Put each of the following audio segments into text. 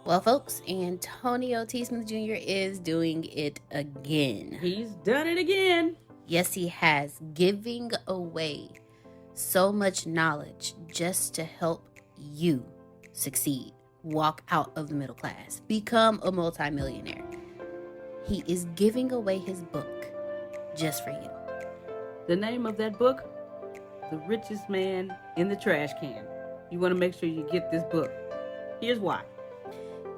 Well, folks, Antonio T. Smith Jr. is doing it again. He's done it again. Yes, he has. Giving away so much knowledge just to help you succeed. Walk out of the middle class. Become a multimillionaire. He is giving away his book just for you. The name of that book? The Richest Man in the Trash Can. You want to make sure you get this book. Here's why.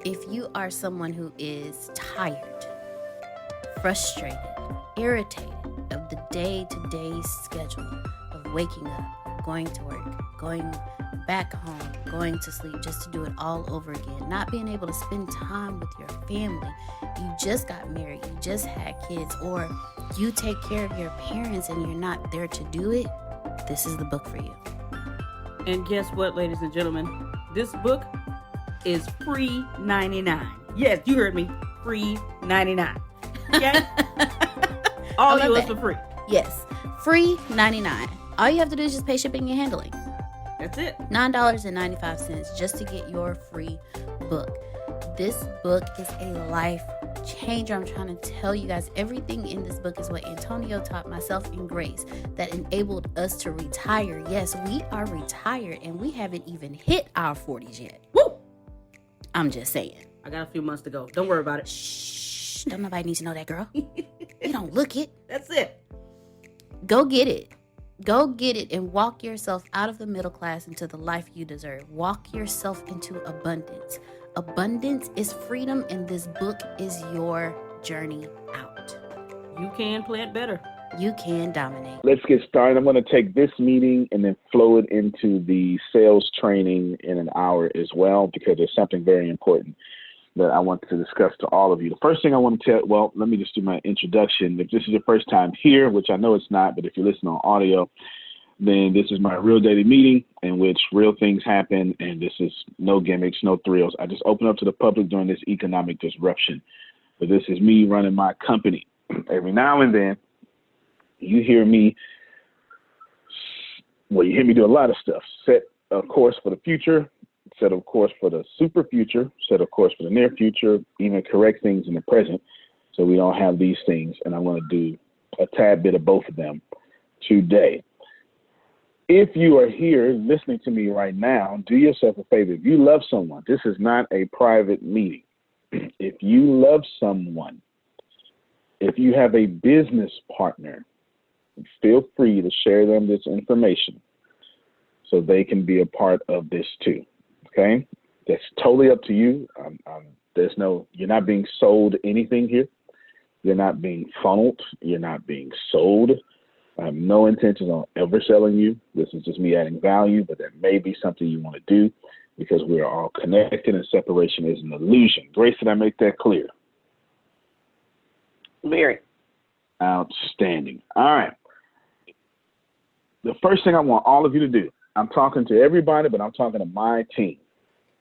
If you are someone who is tired, frustrated, irritated of the day-to-day schedule of waking up, going to work, going back home, going to sleep just to do it all over again, not being able to spend time with your family, you just got married, you just had kids, or you take care of your parents and you're not there to do it, this is the book for you. And guess what, ladies and gentlemen? This book is free 99. Yes, you heard me. Free 99. Okay? All yours for free. Yes. Free 99. All you have to do is just pay shipping and handling. That's it. $9.95 just to get your free book. This book is a life changer. I'm trying to tell you guys, everything in this book is what Antonio taught myself and Grace that enabled us to retire. Yes, we are retired and we haven't even hit our 40s yet. Woo! I'm just saying. I got a few months to go. Don't worry about it. Shh. Don't nobody need to know that, girl. You don't look it. That's it. Go get it. Go get it and walk yourself out of the middle class into the life you deserve. Walk yourself into abundance. Abundance is freedom, and this book is your journey out. You can plant better. You can dominate. Let's get started. I'm going to take this meeting and then flow it into the sales training in an hour as well, because there's something very important that I want to discuss to all of you. The first thing I want to tell, well, let me just do my introduction. If this is your first time here, which I know it's not, but if you listen on audio, then this is my real daily meeting in which real things happen, and this is no gimmicks, no thrills. I just open up to the public during this economic disruption. But this is me running my company. Every now and then, you hear me do a lot of stuff. Set a course for the future, set a course for the super future, set a course for the near future, even correct things in the present so we don't have these things. And I'm going to do a tad bit of both of them today. If you are here listening to me right now, do yourself a favor. If you love someone, this is not a private meeting. If you love someone, if you have a business partner, feel free to share them this information so they can be a part of this too. Okay? That's totally up to you. You're not being sold anything here. You're not being funneled. You're not being sold. I have no intentions on ever selling you. This is just me adding value, but that may be something you want to do because we are all connected and separation is an illusion. Grace, did I make that clear? Very. Outstanding. All right. The first thing I want all of you to do, I'm talking to everybody, but I'm talking to my team.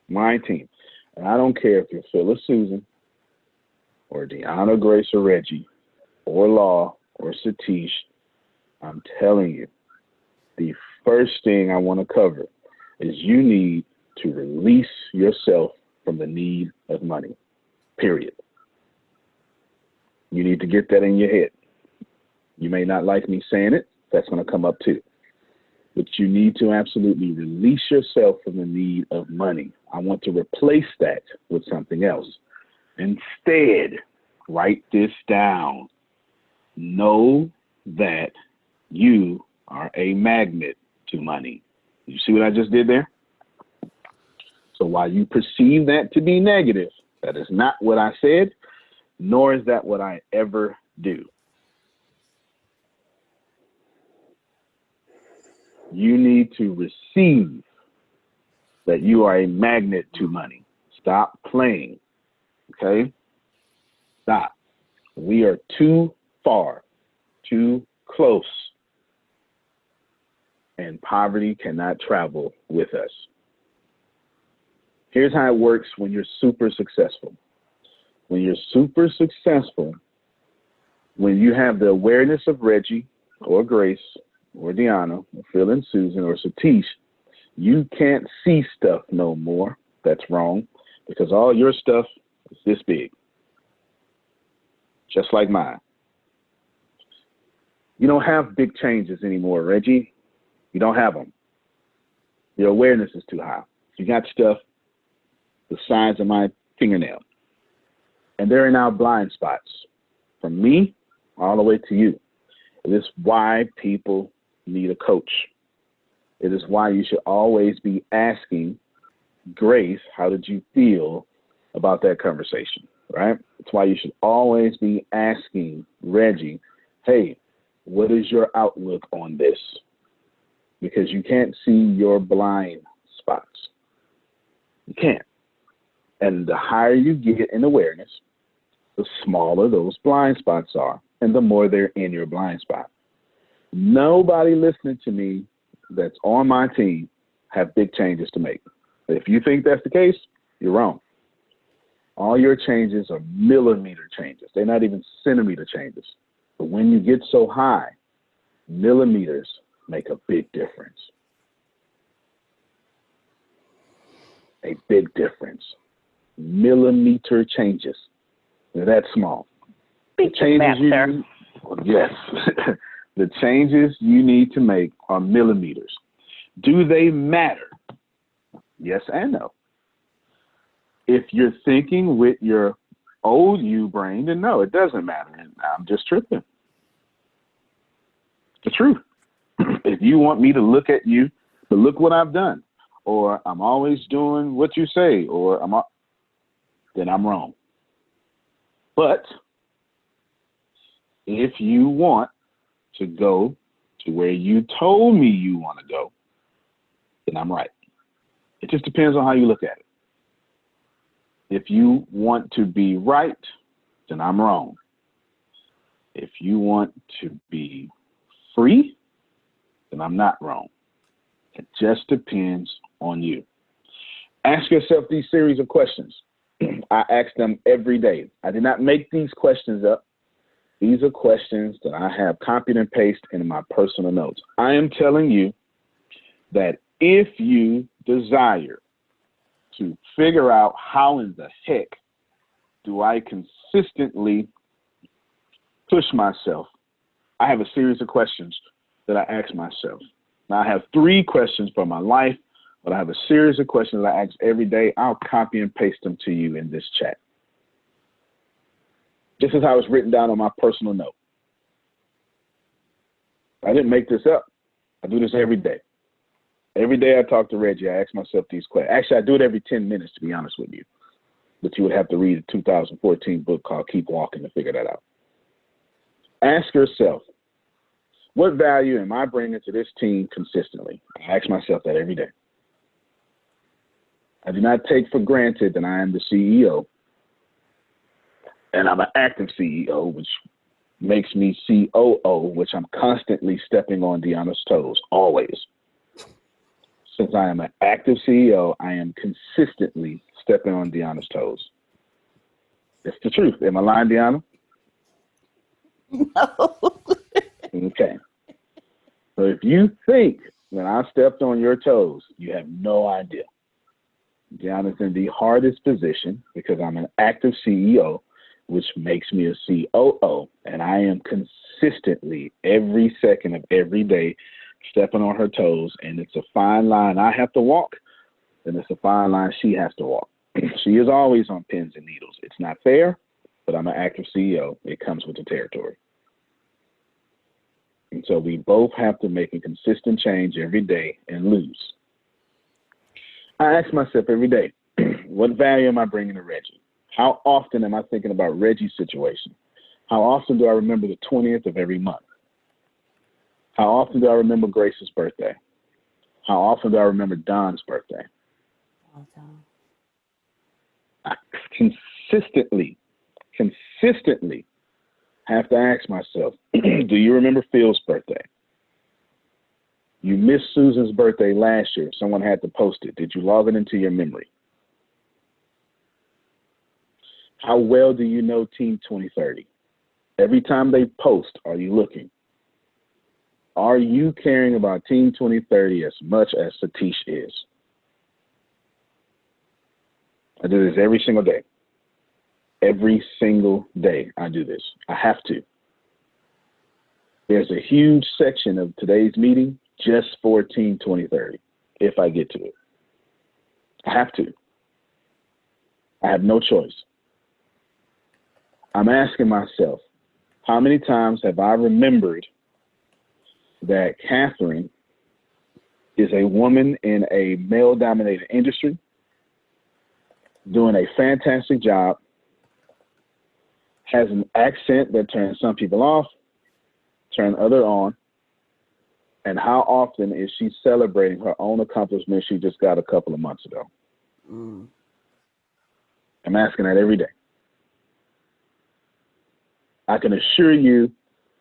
My team. And I don't care if you're Phyllis Susan or Deanna, Grace, or Reggie, or Law, or Satish. I'm telling you, the first thing I want to cover is you need to release yourself from the need of money, period. You need to get that in your head. You may not like me saying it. That's going to come up too. But you need to absolutely release yourself from the need of money. I want to replace that with something else. Instead, write this down. Know that you are a magnet to money. You see what I just did there? So while you perceive that to be negative, that is not what I said, nor is that what I ever do. You need to receive that you are a magnet to money. Stop playing, okay? Stop. We are too far, too close, and poverty cannot travel with us. Here's how it works when you're super successful. When you're super successful, when you have the awareness of Reggie or Grace or Deanna or Phil and Susan or Satish, you can't see stuff no more. That's wrong. because all your stuff is this big, just like mine. You don't have big changes anymore, Reggie. You don't have them. Your awareness is too high. You got stuff the size of my fingernail. And there are now blind spots from me all the way to you. It is why people need a coach. It is why you should always be asking Grace, how did you feel about that conversation, right? It's why you should always be asking Reggie, hey, what is your outlook on this? Because you can't see your blind spots. You can't. And the higher you get in awareness, the smaller those blind spots are, and the more they're in your blind spot. Nobody listening to me that's on my team have big changes to make. If you think that's the case, you're wrong. All your changes are millimeter changes. They're not even centimeter changes. But when you get so high, millimeters make a big difference. A big difference. Millimeter changes. They're that small. The changes you need, yes. The changes you need to make are millimeters. Do they matter? Yes and no. If you're thinking with your old you brain, then no, it doesn't matter. And I'm just tripping. The truth. If you want me to look at you, to look what I've done, or I'm always doing what you say, or then I'm wrong. But if you want to go to where you told me you want to go, then I'm right. It just depends on how you look at it. If you want to be right, then I'm wrong. If you want to be free, then I'm not wrong. It just depends on you. Ask yourself these series of questions. I ask them every day. I did not make these questions up. These are questions that I have copied and pasted in my personal notes. I am telling you that if you desire to figure out how in the heck do I consistently push myself, I have a series of questions that I ask myself. Now, I have 3 questions for my life, but I have a series of questions that I ask every day. I'll copy and paste them to you in this chat. This is how it's written down on my personal note. I didn't make this up. I do this every day. Every day I talk to Reggie, I ask myself these questions. Actually, I do it every 10 minutes, to be honest with you. But you would have to read a 2014 book called Keep Walking to figure that out. Ask yourself, what value am I bringing to this team consistently? I ask myself that every day. I do not take for granted that I am the CEO, and I'm an active CEO, which makes me COO, which I'm constantly stepping on Deanna's toes, always. Since I am an active CEO, I am consistently stepping on Deanna's toes. It's the truth. Am I lying, Deanna? No. Okay. So if you think that I stepped on your toes, you have no idea. Deanna's in the hardest position because I'm an active CEO, which makes me a COO, and I am consistently every second of every day stepping on her toes, and it's a fine line I have to walk, and it's a fine line she has to walk. She is always on pins and needles. It's not fair, but I'm an active CEO. It comes with the territory. And so we both have to make a consistent change every day and lose. I ask myself every day, what value am I bringing to Reggie? How often am I thinking about Reggie's situation? How often do I remember the 20th of every month? How often do I remember Grace's birthday? How often do I remember Don's birthday? I consistently have to ask myself, do you remember Phil's birthday? You missed Susan's birthday last year. Someone had to post it. Did you log it into your memory? How well do you know Team 2030? Every time they post, are you looking? Are you caring about Team 2030 as much as Satish is? I do this every single day. Every single day I do this. I have to. There's a huge section of today's meeting just for Team 2030, if I get to it. I have to. I have no choice. I'm asking myself, how many times have I remembered that Catherine is a woman in a male-dominated industry, doing a fantastic job, has an accent that turns some people off, turn other on, and how often is she celebrating her own accomplishment she just got a couple of months ago? I'm asking that every day. I can assure you,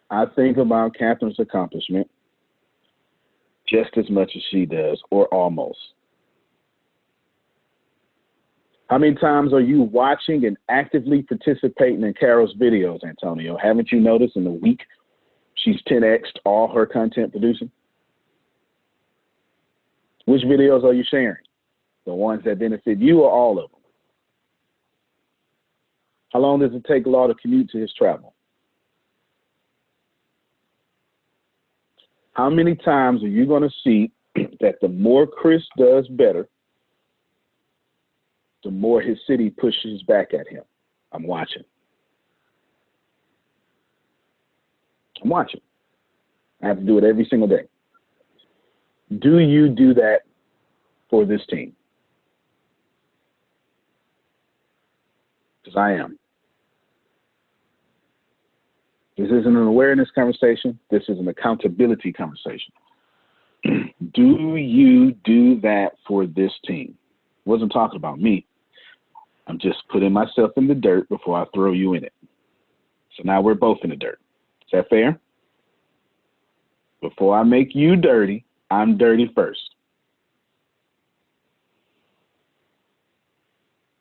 I think about Catherine's accomplishment just as much as she does, or almost. How many times are you watching and actively participating in Carol's videos, Antonio? Haven't you noticed in the week she's 10x'd all her content producing? Which videos are you sharing? The ones that benefit you or all of them? How long does it take Law to commute to his travel? How many times are you going to see that the more Chris does better, the more his city pushes back at him? I'm watching. I'm watching. I have to do it every single day. Do you do that for this team? Because I am. This isn't an awareness conversation. This is an accountability conversation. Do you do that for this team? Wasn't talking about me. I'm just putting myself in the dirt before I throw you in it. So now we're both in the dirt. Is that fair? Before I make you dirty, I'm dirty first.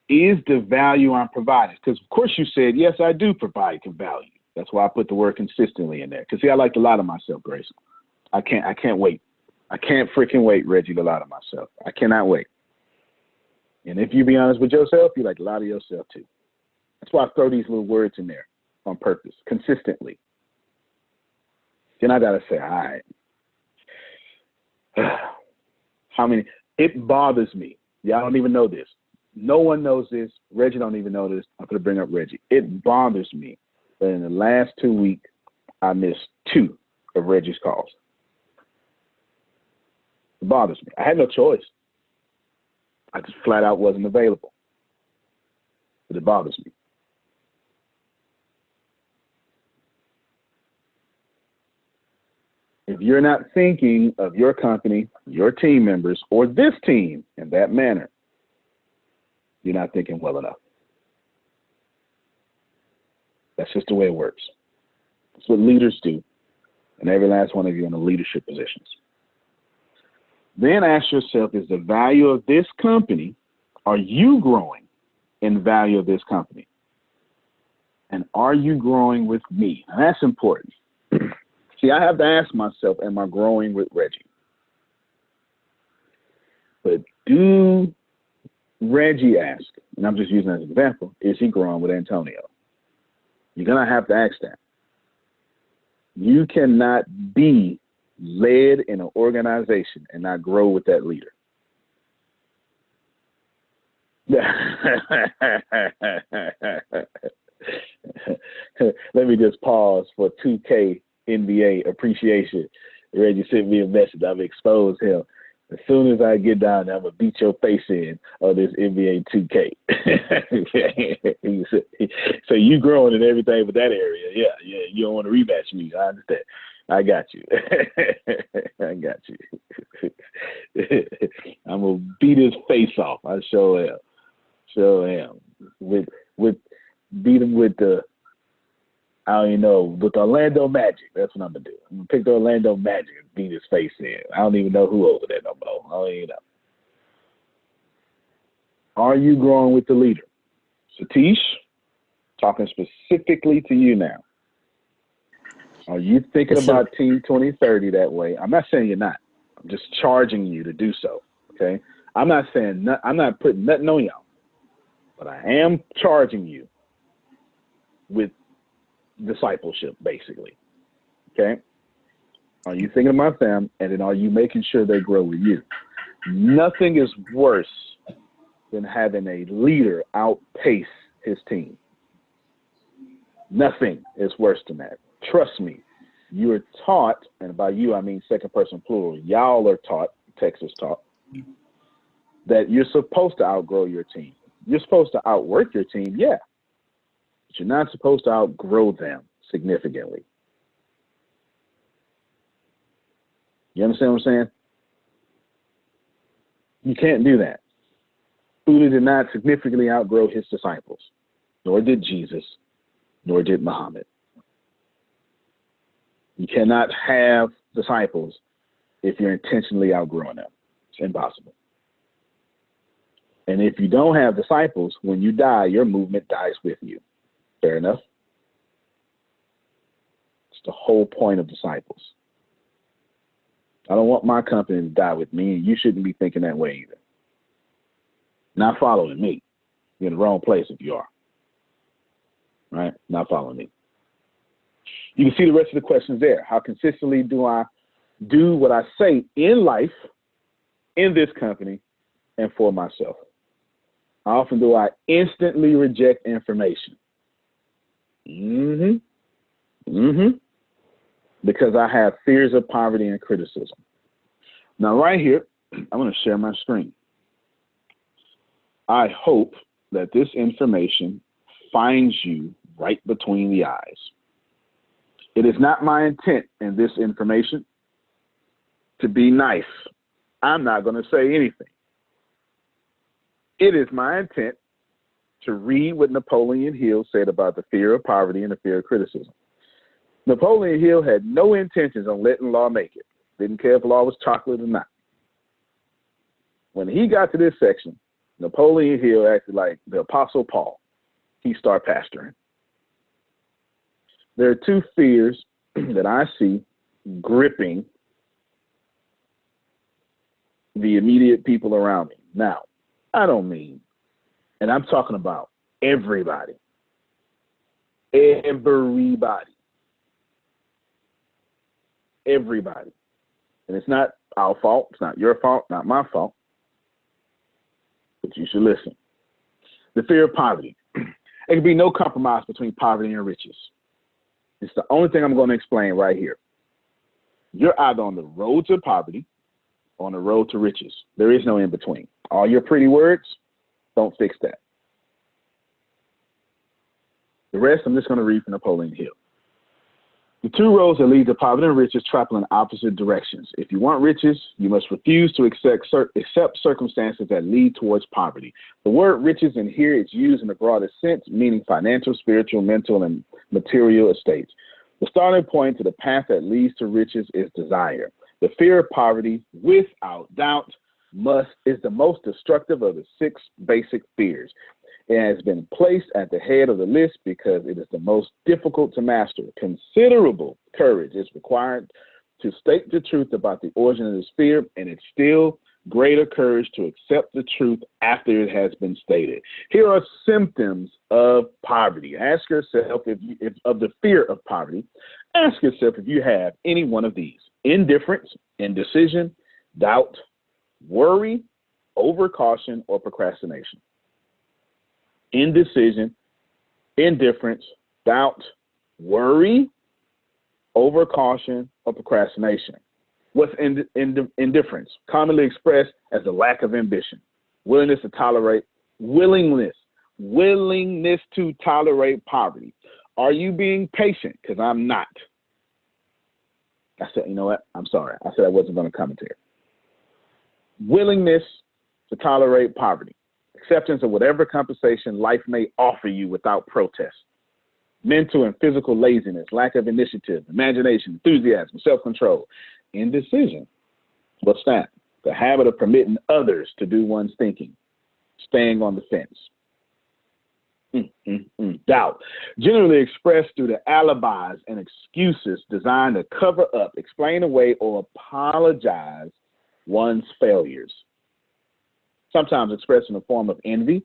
Is the value I'm providing? Because of course you said, yes, I do provide value. That's why I put the word consistently in there. Because see, I like to lie to myself, Grace. I can't wait. I can't freaking wait, Reggie, to lie to myself. I cannot wait. And if you be honest with yourself, you like to lie to yourself too. That's why I throw these little words in there on purpose, consistently. Then I gotta say, all right. How many? It bothers me. Y'all don't even know this. No one knows this. Reggie don't even know this. I'm gonna bring up Reggie. It bothers me that in the last 2 weeks, I missed 2 of Reggie's calls. It bothers me. I had no choice. I just flat out wasn't available. But it bothers me. If you're not thinking of your company, your team members, or this team in that manner, you're not thinking well enough. That's just the way it works. That's what leaders do. And every last one of you in the leadership positions. Then ask yourself, is the value of this company, are you growing in the value of this company? And are you growing with me? And that's important. See, I have to ask myself, am I growing with Reggie? But do Reggie ask, and I'm just using as an example, is he growing with Antonio? You're going to have to ask that. You cannot be led in an organization and not grow with that leader. Let me just pause for 2K NBA appreciation. Reggie sent me a message. I've exposed him. As soon as I get down there, I'm going to beat your face in on this NBA 2K. So you growing in everything but that area. Yeah. You don't want to rematch me. I understand. I got you. I got you. I'm going to beat his face off. I sure am. Sure am. Beat him with the, I don't even know, with the Orlando Magic. That's what I'm going to do. I'm going to pick the Orlando Magic and beat his face in. I don't even know who over there no more. I don't even know. Are you growing with the leader? Satish, talking specifically to you now. Are you thinking about Team 2030 that way? I'm not saying you're not. I'm just charging you to do so, okay? I'm not saying, I'm not putting nothing on y'all. But I am charging you with discipleship, basically. Okay? Are you thinking about them, and then are you making sure they grow with you? Nothing is worse than having a leader outpace his team. Nothing is worse than that. Trust me. You are taught, and by you I mean second person plural, y'all are taught, Texas taught, that you're supposed to outgrow your team. You're supposed to outwork your team, yeah. But you're not supposed to outgrow them significantly. You understand what I'm saying? You can't do that. Buddha did not significantly outgrow his disciples, nor did Jesus, nor did Muhammad. You cannot have disciples if you're intentionally outgrowing them. It's impossible. And if you don't have disciples, when you die, your movement dies with you. Fair enough? It's the whole point of disciples. I don't want my company to die with me, and you shouldn't be thinking that way either. Not following me. You're in the wrong place if you are. Right? Not following me. You can see the rest of the questions there. How consistently do I do what I say in life, in this company, and for myself? How often do I instantly reject information? Because I have fears of poverty and criticism. Now, right here, I'm going to share my screen. I hope that this information finds you right between the eyes. It is not my intent in this information to be nice. I'm not going to say anything. It is my intent to read what Napoleon Hill said about the fear of poverty and the fear of criticism. Napoleon Hill had no intentions on letting law make it. Didn't care if law was chocolate or not. When he got to this section, Napoleon Hill acted like the Apostle Paul. He started pastoring. There are two fears that I see gripping the immediate people around me. Now, I don't mean, and I'm talking about everybody. Everybody. Everybody. And it's not our fault. It's not your fault, not my fault. But you should listen. The fear of poverty. There can be no compromise between poverty and riches. It's the only thing I'm going to explain right here. You're either on the road to poverty or on the road to riches. There is no in between. All your pretty words, don't fix that. The rest, I'm just going to read from Napoleon Hill. The two roads that lead to poverty and riches travel in opposite directions. If you want riches, you must refuse to accept circumstances that lead towards poverty. The word riches in here is used in the broadest sense, meaning financial, spiritual, mental, and material estates. The starting point to the path that leads to riches is desire. The fear of poverty, without doubt, is the most destructive of the 6 basic fears. It has been placed at the head of the list because it is the most difficult to master. Considerable courage is required to state the truth about the origin of this fear, and it's still greater courage to accept the truth after it has been stated. Here are symptoms of poverty. Ask yourself if of the fear of poverty. Ask yourself if you have any one of these: indifference, indecision, doubt, worry, overcaution, or procrastination. Indecision, indifference, doubt, worry, overcaution, or procrastination. What's indifference? Commonly expressed as a lack of ambition, willingness to tolerate poverty. Are you being patient? Because I'm not. I said, you know what? I'm sorry. I said I wasn't going to comment here. Willingness to tolerate poverty. Acceptance of whatever compensation life may offer you without protest. Mental and physical laziness, lack of initiative, imagination, enthusiasm, self-control. Indecision. What's that? The habit of permitting others to do one's thinking. Staying on the fence. Doubt. Generally expressed through the alibis and excuses designed to cover up, explain away, or apologize one's failures. Sometimes expressed in the form of envy,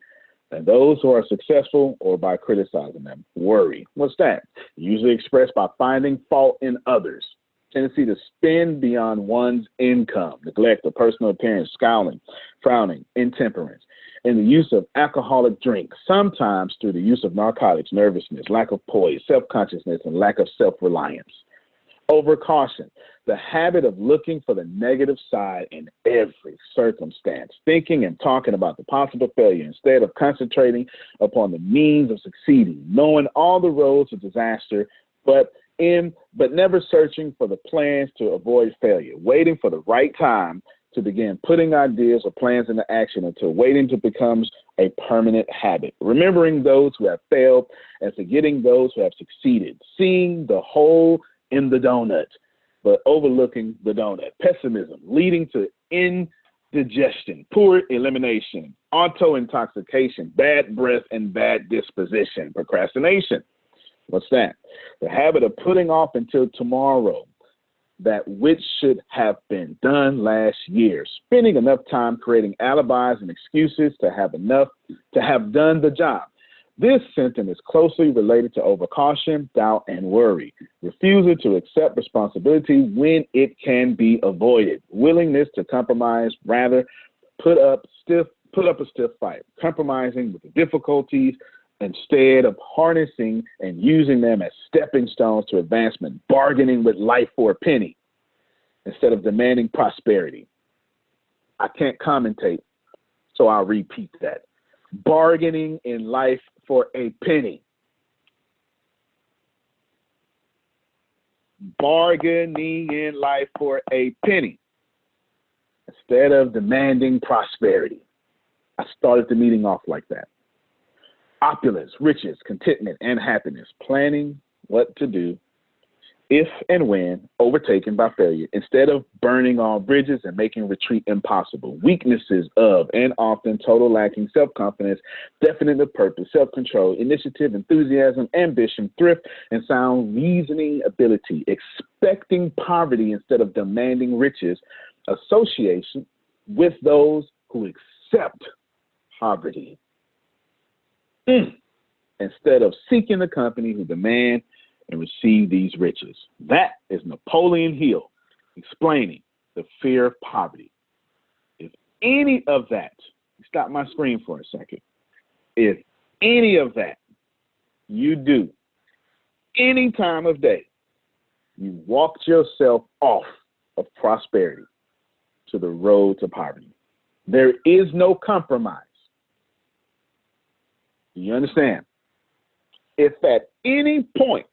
And those who are successful or by criticizing them. Worry. What's that? Usually expressed by finding fault in others. Tendency to spend beyond one's income, neglect of personal appearance, scowling, frowning, intemperance, and the use of alcoholic drinks, sometimes through the use of narcotics, nervousness, lack of poise, self-consciousness, and lack of self-reliance. Overcaution, the habit of looking for the negative side in every circumstance, thinking and talking about the possible failure instead of concentrating upon the means of succeeding, knowing all the roads of disaster, but never searching for the plans to avoid failure, waiting for the right time to begin putting ideas or plans into action until waiting to becomes a permanent habit, remembering those who have failed and forgetting those who have succeeded, seeing the hole in the donut, but overlooking the donut. Pessimism, leading to indigestion, poor elimination, auto-intoxication, bad breath, and bad disposition. Procrastination. What's that? The habit of putting off until tomorrow that which should have been done last year, spending enough time creating alibis and excuses to have done the job. This symptom is closely related to overcaution, doubt, and worry. Refusal to accept responsibility when it can be avoided. Willingness to compromise, rather put up a stiff fight. Compromising with the difficulties instead of harnessing and using them as stepping stones to advancement. Bargaining with life for a penny instead of demanding prosperity. I can't commentate, so I'll repeat that. Bargaining in life for a penny. Bargaining in life for a penny instead of demanding prosperity. I started the meeting off like that. Opulence, riches, contentment, and happiness. Planning what to do if and when overtaken by failure, instead of burning all bridges and making retreat impossible. Weaknesses of and often total lacking self-confidence, definite of purpose, self-control, initiative, enthusiasm, ambition, thrift, and sound reasoning ability. Expecting poverty instead of demanding riches. Association with those who accept poverty instead of seeking the company who demand and receive these riches. That is Napoleon Hill explaining the fear of poverty. If any of that, stop my screen for a second. If any of that you do any time of day, you walked yourself off of prosperity to the road to poverty. There is no compromise. Do you understand? If at any point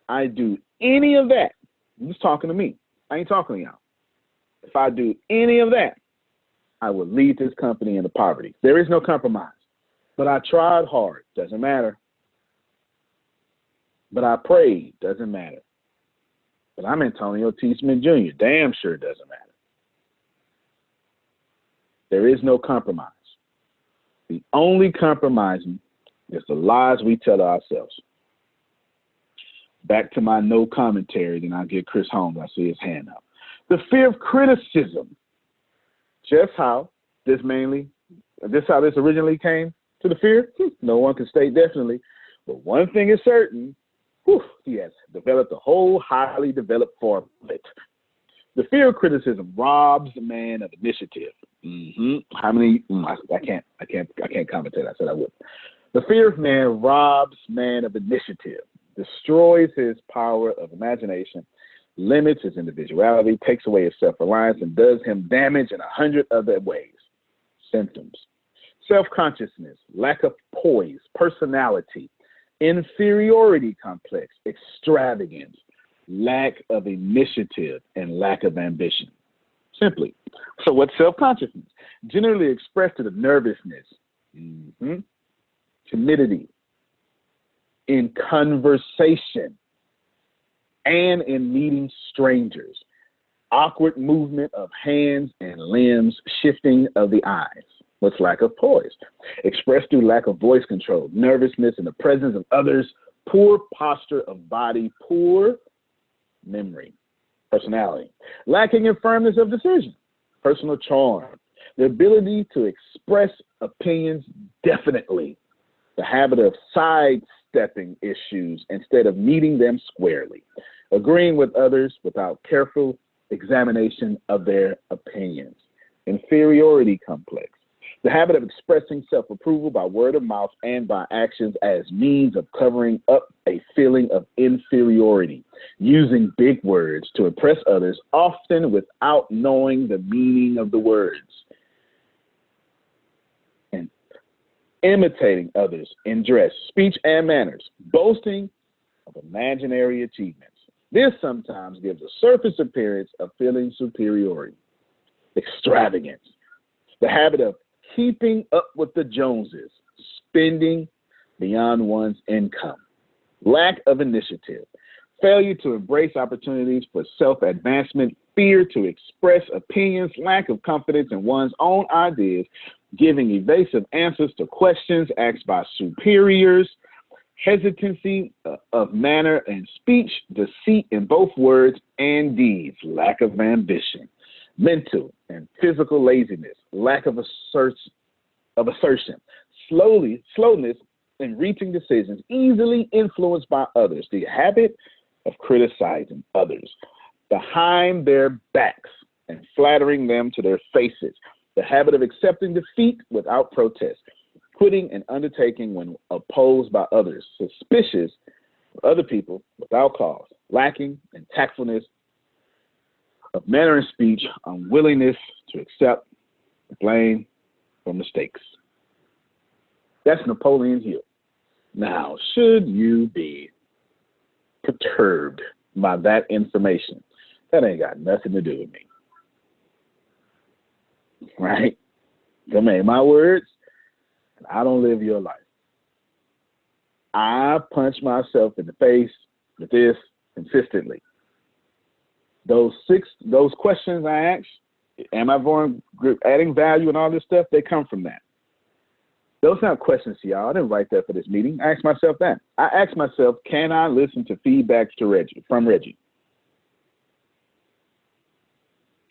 I do any of that, I'm just talking to me. I ain't talking to y'all. If I do any of that, I will lead this company into poverty. There is no compromise. But I tried hard. Doesn't matter. But I prayed. Doesn't matter. But I'm Antonio T. Smith Jr. Damn sure doesn't matter. There is no compromise. The only compromising is the lies we tell ourselves. Back to my no commentary, then I'll get Chris Holmes. I see his hand up. The fear of criticism. Just how this originally came to the fear? No one can state definitely. But one thing is certain, he has developed a whole highly developed form of it. The fear of criticism robs a man of initiative. How many? I can't commentate. I said I would. The fear of man robs man of initiative, destroys his power of imagination, limits his individuality, takes away his self-reliance, and does him damage in 100 other ways. Symptoms: self-consciousness, lack of poise, personality, inferiority complex, extravagance, lack of initiative, and lack of ambition. Simply. So what's self-consciousness? Generally expressed to the nervousness, timidity, in conversation, and in meeting strangers, awkward movement of hands and limbs, shifting of the eyes. What's lack of poise? Expressed through lack of voice control, nervousness in the presence of others, poor posture of body, poor memory, personality, lacking in firmness of decision, personal charm, the ability to express opinions definitely. The habit of sidestepping issues instead of meeting them squarely. Agreeing with others without careful examination of their opinions. Inferiority complex. The habit of expressing self-approval by word of mouth and by actions as means of covering up a feeling of inferiority. Using big words to impress others, often without knowing the meaning of the words. And imitating others in dress, speech, and manners. Boasting of imaginary achievements. This sometimes gives a surface appearance of feeling superiority. Extravagance. The habit of keeping up with the Joneses, spending beyond one's income. Lack of initiative. Failure to embrace opportunities for self-advancement. Fear to express opinions. Lack of confidence in one's own ideas. Giving evasive answers to questions asked by superiors. Hesitancy of manner and speech, deceit in both words and deeds, lack of ambition, mental and physical laziness, lack of assertion, slowness in reaching decisions, easily influenced by others, the habit of criticizing others, behind their backs and flattering them to their faces, the habit of accepting defeat without protest, quitting an undertaking when opposed by others, suspicious of other people without cause, lacking in tactfulness of manner and speech, unwillingness to accept blame for mistakes. That's Napoleon Hill. Now, should you be perturbed by that information, that ain't got nothing to do with me. Right? Them ain't my words. I don't live your life. I punch myself in the face with this consistently. Those questions I ask, am I adding value and all this stuff, they come from that. Those aren't questions to y'all. I didn't write that for this meeting. I asked myself that. I asked myself, can I listen to feedback from Reggie?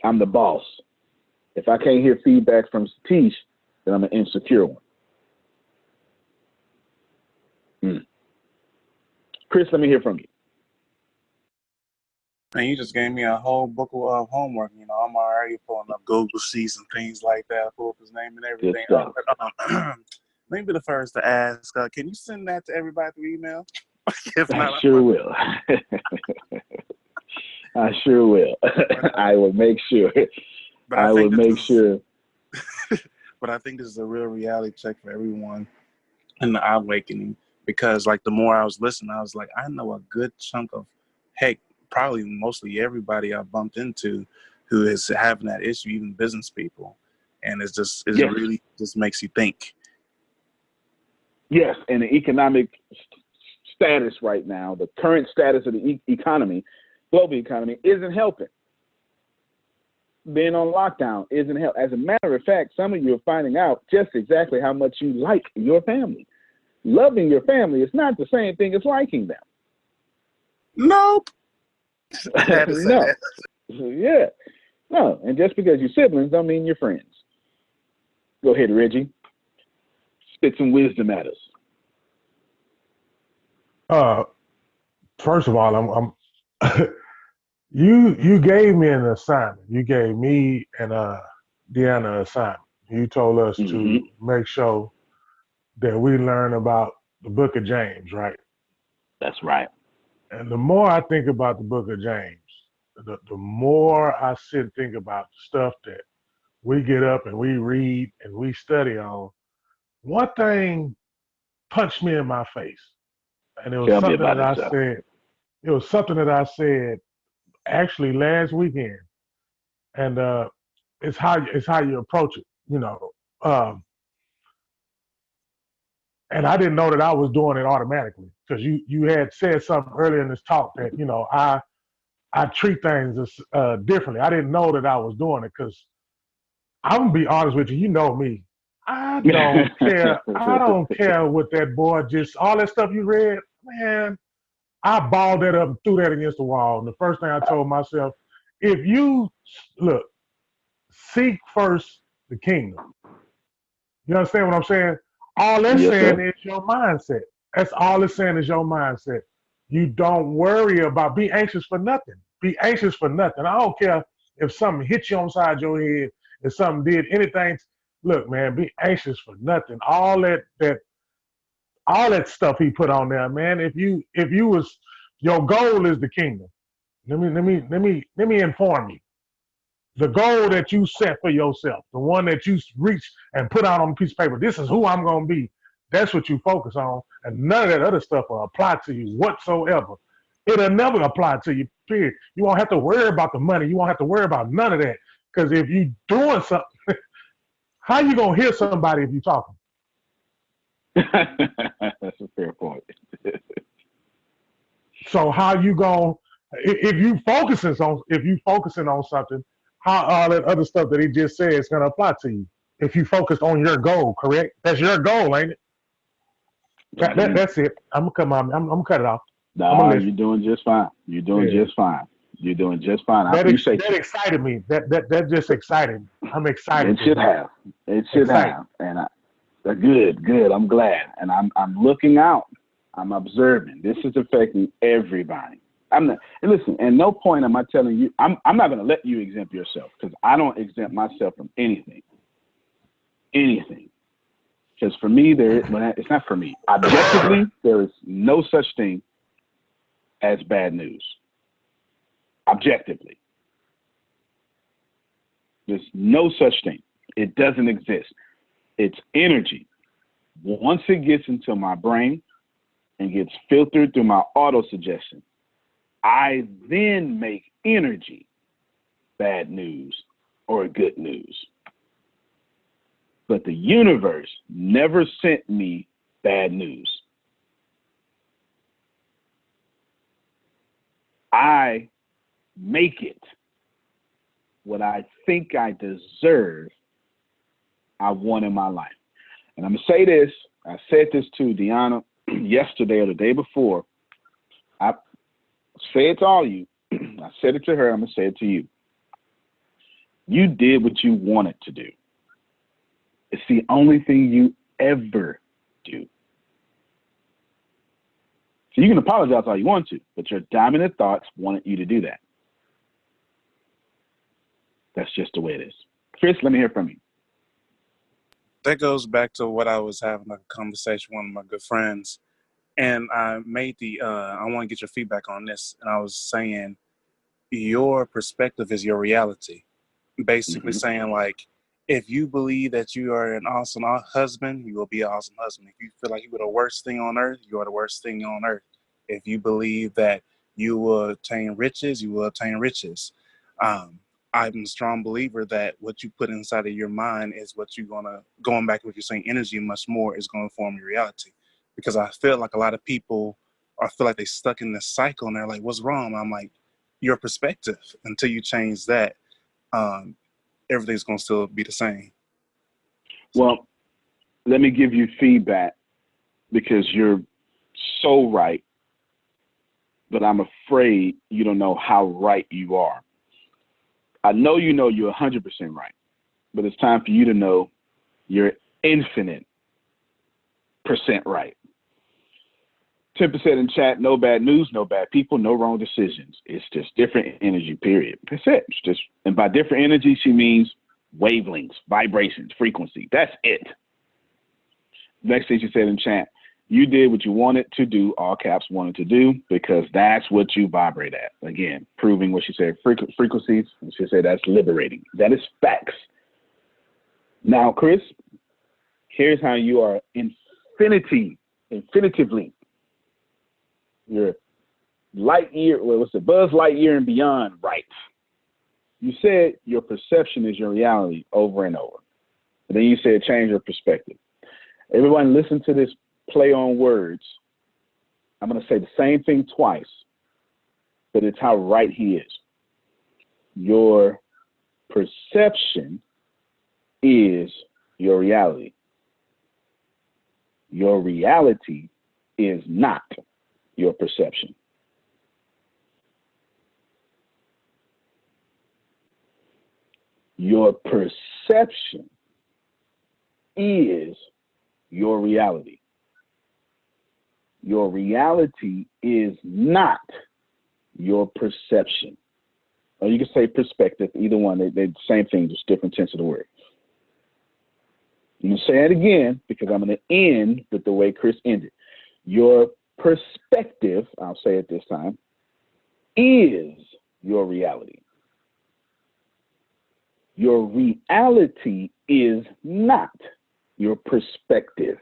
I'm the boss. If I can't hear feedback from Satish, then I'm an insecure one. Chris, let me hear from you. And you just gave me a whole book of homework. You know, I'm already pulling up Google Sheets and things like that, pull up his name and everything. Let me be the first to ask, can you send that to everybody through email? If not, I sure will. I sure will. I will make sure. But I will make sure. But I think this is a real reality check for everyone in the awakening, because like the more I was listening, I was like, I know a good chunk of, heck, probably mostly everybody I bumped into who is having that issue, even business people. And it's really just makes you think. Yes, and the economic status right now, the current status of the economy, global economy, isn't helping. Being on lockdown isn't helping. As a matter of fact, some of you are finding out just exactly how much you like your family. Loving your family is not the same thing as liking them. Nope. I had to say No. that. Yeah. No, and just because you're siblings don't mean you're friends. Go ahead, Reggie. Spit some wisdom at us. First of all, I'm you gave me an assignment. You gave me and Deanna an assignment. You told us to make sure that we learn about the book of James, right? That's right. And the more I think about the book of James, the more I sit and think about the stuff that we get up and we read and we study on, one thing punched me in my face. And it was something that I said. It was something that I said actually last weekend. And it's how you approach it, you know. And I didn't know that I was doing it automatically, because you had said something earlier in this talk that, you know, I treat things differently. I didn't know that I was doing it, because I'm gonna be honest with you. You know me. I don't care. I don't care what that boy just all that stuff you read, man. I balled that up and threw that against the wall. And the first thing I told myself, if you seek first the kingdom. You understand what I'm saying? All that's Yes, saying sir. is your mindset. That's all it's saying is your mindset. You don't worry about, be anxious for nothing. Be anxious for nothing. I don't care if something hit you on the side of your head, if something did anything. Look, man, be anxious for nothing. All that stuff he put on there, man. If you was, your goal is the kingdom. Let me inform you. The goal that you set for yourself, the one that you reach and put out on a piece of paper, this is who I'm going to be. That's what you focus on. And none of that other stuff will apply to you whatsoever. It'll never apply to you, period. You won't have to worry about the money. You won't have to worry about none of that. Because if you doing something, how you going to hear somebody if you talking? That's a fair point. So how you going, if you focusing on something, how all that other stuff that he just said is going to apply to you? If you focus on your goal, correct? That's your goal, ain't it? That's it. I'm gonna cut it off. I'm gonna No, listen. you're doing just fine. You're doing Yeah. just fine. You're doing just fine. I That appreciate that you. excited me. That just excited me. I'm excited It to should hear. have. It should Excited. have. And good. I'm glad. And I'm looking out. I'm observing. This is affecting everybody. I'm not. And listen. At no point am I telling you. I'm not going to let you exempt yourself, because I don't exempt myself from anything. Anything. Because for me, it's not for me. Objectively, there is no such thing as bad news. Objectively, there's no such thing. It doesn't exist. It's energy. Once it gets into my brain and gets filtered through my auto suggestion, I then make energy bad news or good news. But the universe never sent me bad news. I make it what I think I deserve, I want in my life. And I'm going to say this. I said this to Deanna yesterday or the day before. I say it to all you. I said it to her. I'm going to say it to you. You did what you wanted to do. It's the only thing you ever do. So you can apologize all you want to, but your dominant thoughts wanted you to do that. That's just the way it is. Chris, let me hear from you. That goes back to what I was having a conversation with one of my good friends. And I made I want to get your feedback on this. And I was saying, your perspective is your reality. Basically saying, like, if you believe that you are an awesome husband, you will be an awesome husband. If you feel like you are the worst thing on earth, you are the worst thing on earth. If you believe that you will attain riches, you will attain riches. I'm a strong believer that what you put inside of your mind is what you're going back to what you're saying, energy much more is going to form your reality. Because I feel like a lot of people feel like they're stuck in this cycle and they're like, what's wrong? I'm like, your perspective. Until you change that, everything's going to still be the same. Well, let me give you feedback, because you're so right, but I'm afraid you don't know how right you are. I know you know you're 100% right, but it's time for you to know you're infinite percent right. 10% in chat, no bad news, no bad people, no wrong decisions. It's just different energy, period. That's it. It's just, and by different energy, she means wavelengths, vibrations, frequency. That's it. Next thing she said in chat, you did what you wanted to do, all caps wanted to do, because that's what you vibrate at. Again, proving what she said, frequencies. She said that's liberating. That is facts. Now, Chris, here's how you are infinitively. You're light year, Buzz Lightyear and beyond, right? You said your perception is your reality over and over. And then you said change your perspective. Everyone listen to this play on words. I'm going to say the same thing twice, but it's how right he is. Your perception is your reality. Your reality is not your perception. Your perception is your reality. Your reality is not your perception. Or you can say perspective, either one, they're the same thing, just different tense of the word. I'm going to say it again because I'm going to end with the way Chris ended. Your perspective, I'll say it this time, is your reality. Your reality is not your perspective.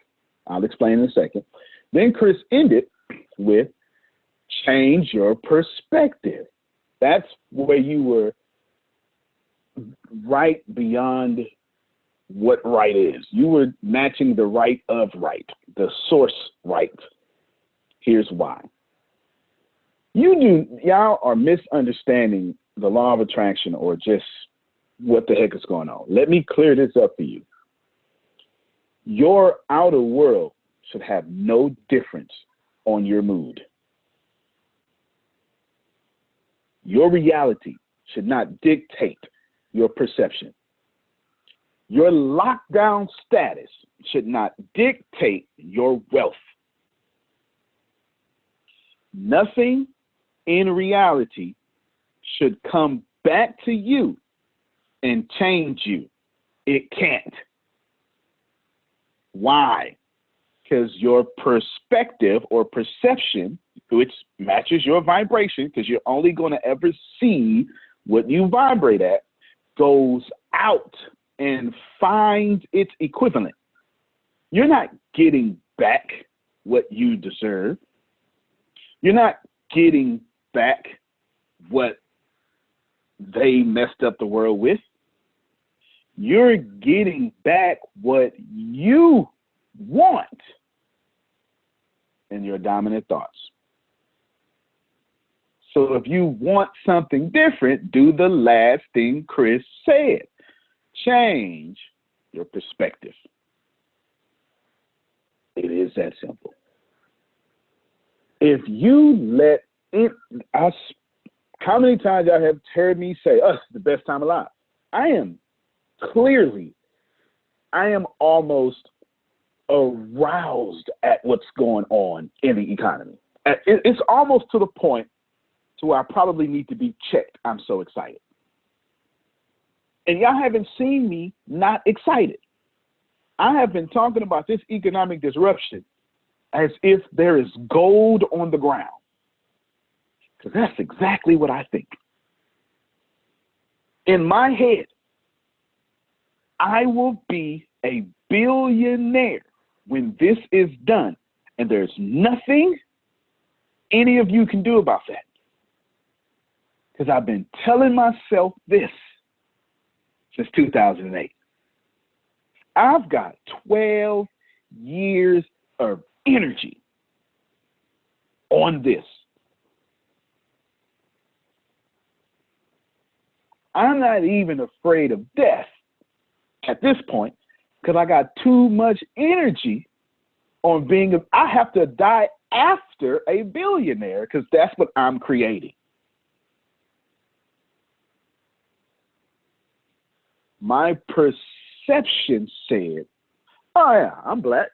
I'll explain in a second. Then Chris ended with change your perspective. That's where you were right beyond what right is. You were matching the right of right, the source right. Here's why. Y'all are misunderstanding the law of attraction or just what the heck is going on. Let me clear this up for you. Your outer world should have no difference on your mood. Your reality should not dictate your perception. Your lockdown status should not dictate your wealth. Nothing in reality should come back to you and change you. It can't. Why? Because your perspective or perception, which matches your vibration, because you're only going to ever see what you vibrate at, goes out and finds its equivalent. You're not getting back what you deserve. You're not getting back what they messed up the world with. You're getting back what you want in your dominant thoughts. So if you want something different, do the last thing Chris said. Change your perspective. It is that simple. If you let it, how many times y'all have heard me say, the best time alive? I am almost aroused at what's going on in the economy. It's almost to the point to where I probably need to be checked. I'm so excited. And y'all haven't seen me not excited. I have been talking about this economic disruption as if there is gold on the ground. Because that's exactly what I think. In my head, I will be a billionaire when this is done. And there's nothing any of you can do about that. Because I've been telling myself this since 2008. I've got 12 years of energy on this. I'm not even afraid of death at this point because I got too much energy on I have to die after a billionaire because that's what I'm creating. My perception said, oh yeah, I'm black.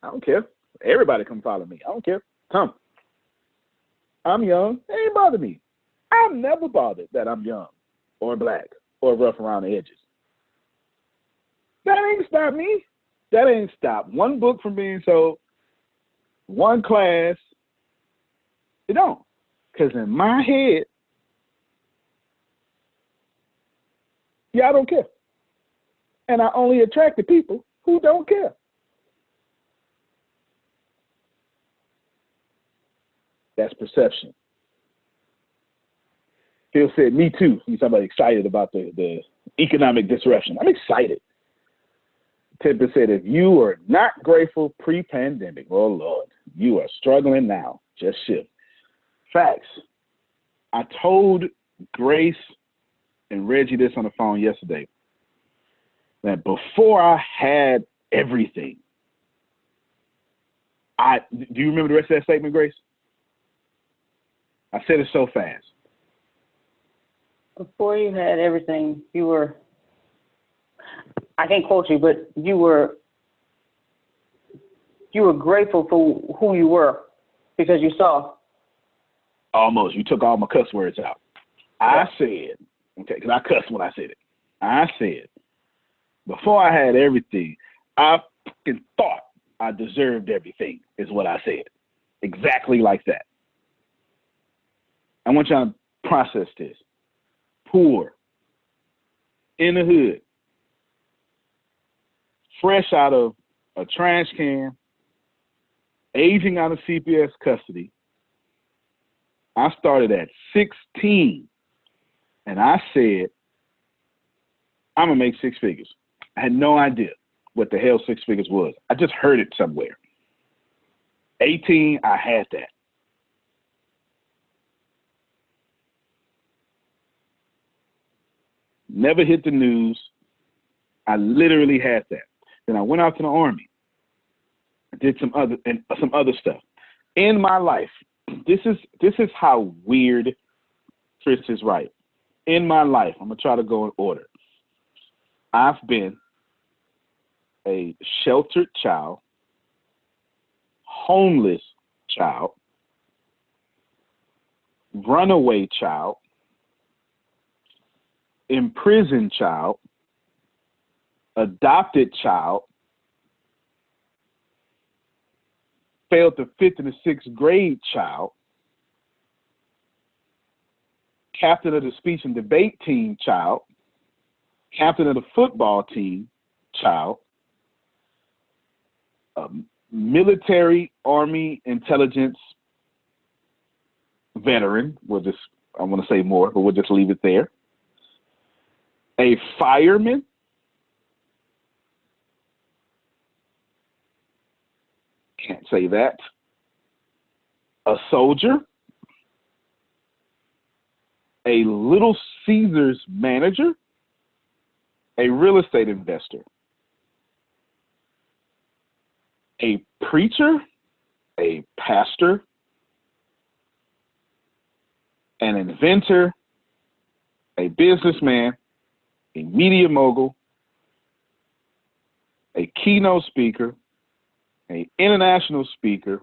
I don't care. Everybody come follow me. I don't care. Come. I'm young. It ain't bother me. I'm never bothered that I'm young or black or rough around the edges. That ain't stopped me. That ain't stopped one book from being sold, one class. It don't. Because in my head, I don't care. And I only attract the people who don't care. That's perception. Phil said, me too. He's somebody excited about the economic disruption. I'm excited. Tippett said, if you are not grateful pre-pandemic, oh Lord, you are struggling now. Just shift. Facts. I told Grace and Reggie this on the phone yesterday, that before I had everything, do you remember the rest of that statement, Grace? I said it so fast. Before you had everything, you were, I can't quote you, but you were you were grateful for who you were because you saw. Almost. You took all my cuss words out. I said, okay, because I cussed when I said it. I said, before I had everything, I fucking thought I deserved everything, is what I said. Exactly like that. I want y'all to process this. Poor, in the hood, fresh out of a trash can, aging out of CPS custody. I started at 16, and I said, I'm going to make six figures. I had no idea what the hell six figures was. I just heard it somewhere. 18, I had that. Never hit the news. I literally had that. Then I went out to the Army. I did some other stuff. In my life, this is how weird Chris is right. In my life, I'm gonna try to go in order. I've been a sheltered child, homeless child, runaway child, imprisoned child, adopted child, failed the 5th and the 6th grade child, captain of the speech and debate team child, captain of the football team child, military, Army, intelligence veteran. I want to say more, but we'll just leave it there. A fireman, can't say that. A soldier, a Little Caesars manager, a real estate investor, a preacher, a pastor, an inventor, a businessman, a media mogul, a keynote speaker, an international speaker,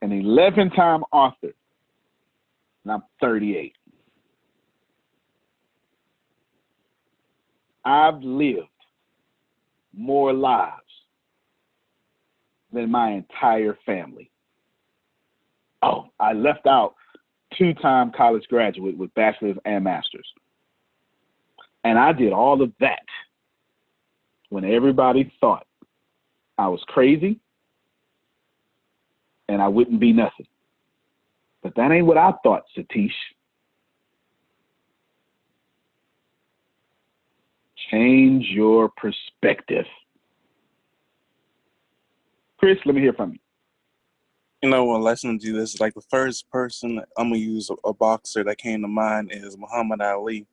an 11-time author, and I'm 38. I've lived more lives than my entire family. Oh, I left out 2-time college graduate with bachelor's and master's. And I did all of that when everybody thought I was crazy and I wouldn't be nothing. But that ain't what I thought, Satish. Change your perspective. Chris, let me hear from you. You know, when listening to this, like the first person I'm going to use a boxer that came to mind is Muhammad Ali.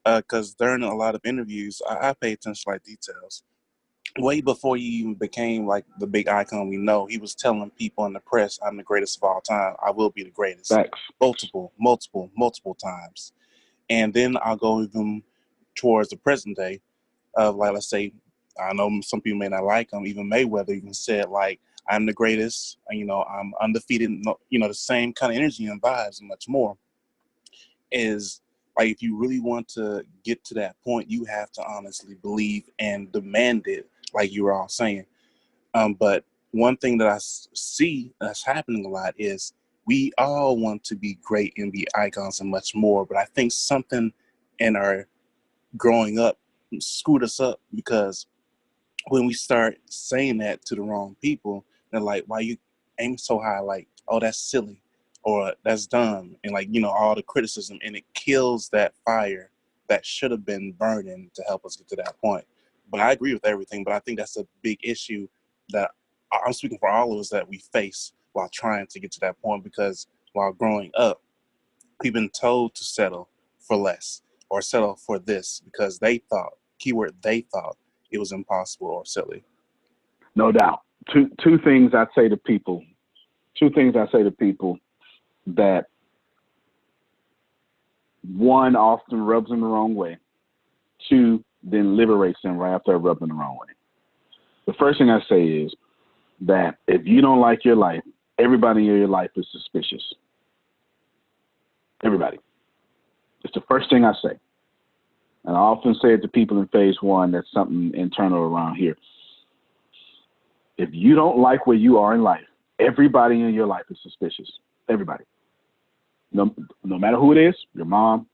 Because during a lot of interviews, I pay attention to like details. Way before he even became like the big icon we know, he was telling people in the press, I'm the greatest of all time. I will be the greatest. Thanks. Multiple times. And then I'll go even towards the present day of, like, let's say, I know some people may not like him. Even Mayweather even said, like, I'm the greatest. You know, I'm undefeated. You know, the same kind of energy and vibes and much more. Is like, if you really want to get to that point, you have to honestly believe and demand it, like you were all saying. But one thing that I see that's happening a lot is we all want to be great and be icons and much more. But I think something in our growing up screwed us up, because when we start saying that to the wrong people, they're like, why you aim so high? Like, oh, that's silly, or that's dumb. And like, you know, all the criticism, and it kills that fire that should have been burning to help us get to that point. But I agree with everything, but I think that's a big issue that I'm speaking for all of us that we face while trying to get to that point, because while growing up, we've been told to settle for less or settle for this because they thought, keyword, they thought it was impossible or silly. No doubt. Two things I say to people. That one often rubs them the wrong way. Two, then liberates them right after I rub them the wrong way. The first thing I say is, that if you don't like your life, everybody in your life is suspicious. Everybody. It's the first thing I say. And I often say it to people in phase one, that's something internal around here. If you don't like where you are in life, everybody in your life is suspicious. Everybody. No matter who it is, your mom,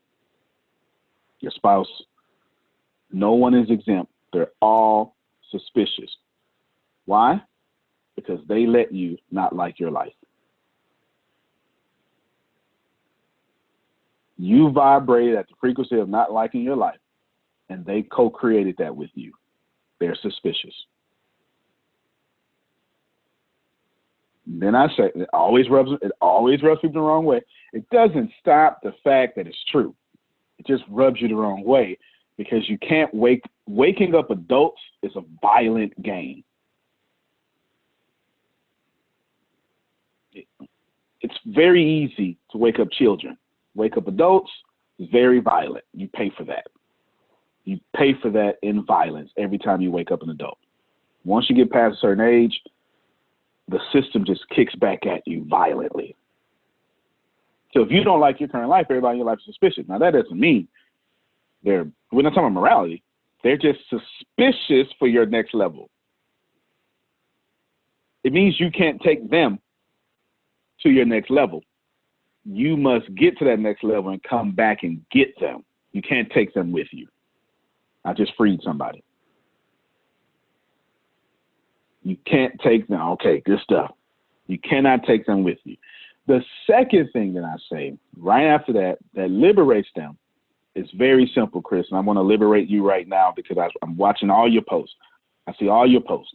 your spouse, no one is exempt. They're all suspicious. Why? Because they let you not like your life. You vibrated at the frequency of not liking your life, and they co-created that with you. They're suspicious. Then I say it always rubs people the wrong way. It doesn't stop the fact that it's true. It just rubs you the wrong way because you can't waking up adults is a violent game. It's very easy to wake up children. Wake up adults is very violent. You pay for that. You pay for that in violence every time you wake up an adult. Once you get past a certain age, the system just kicks back at you violently. So if you don't like your current life, everybody in your life is suspicious. Now that doesn't mean we're not talking about morality. They're just suspicious for your next level. It means you can't take them to your next level. You must get to that next level and come back and get them. You can't take them with you. I just freed somebody. You can't take them. Okay, good stuff. You cannot take them with you. The second thing that I say right after that liberates them is very simple, Chris. And I want to liberate you right now because I'm watching all your posts. I see all your posts.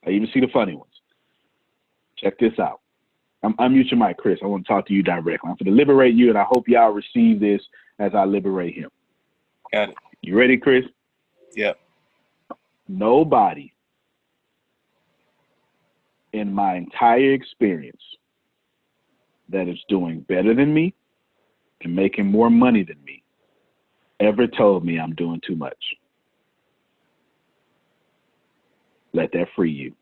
I even see the funny ones. Check this out. Unmute your mic, Chris. I want to talk to you directly. I'm going to liberate you, and I hope y'all receive this as I liberate him. Got it. You ready, Chris? Yep. Nobody in my entire experience that is doing better than me and making more money than me ever told me I'm doing too much. Let that free you.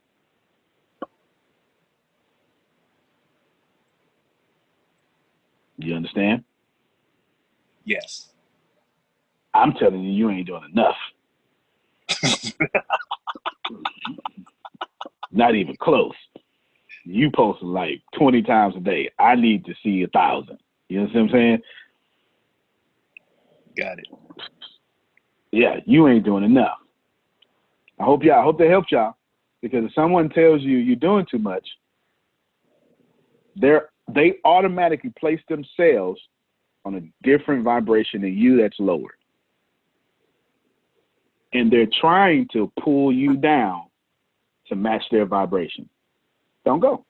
You understand? Yes. I'm telling you, you ain't doing enough. Not even close. You posting like 20 times a day. I need to see 1,000. You know what I'm saying? Got it. Yeah, you ain't doing enough. I hope that helped y'all, because if someone tells you you're doing too much, they automatically place themselves on a different vibration than you that's lower. And they're trying to pull you down to match their vibration. Don't go.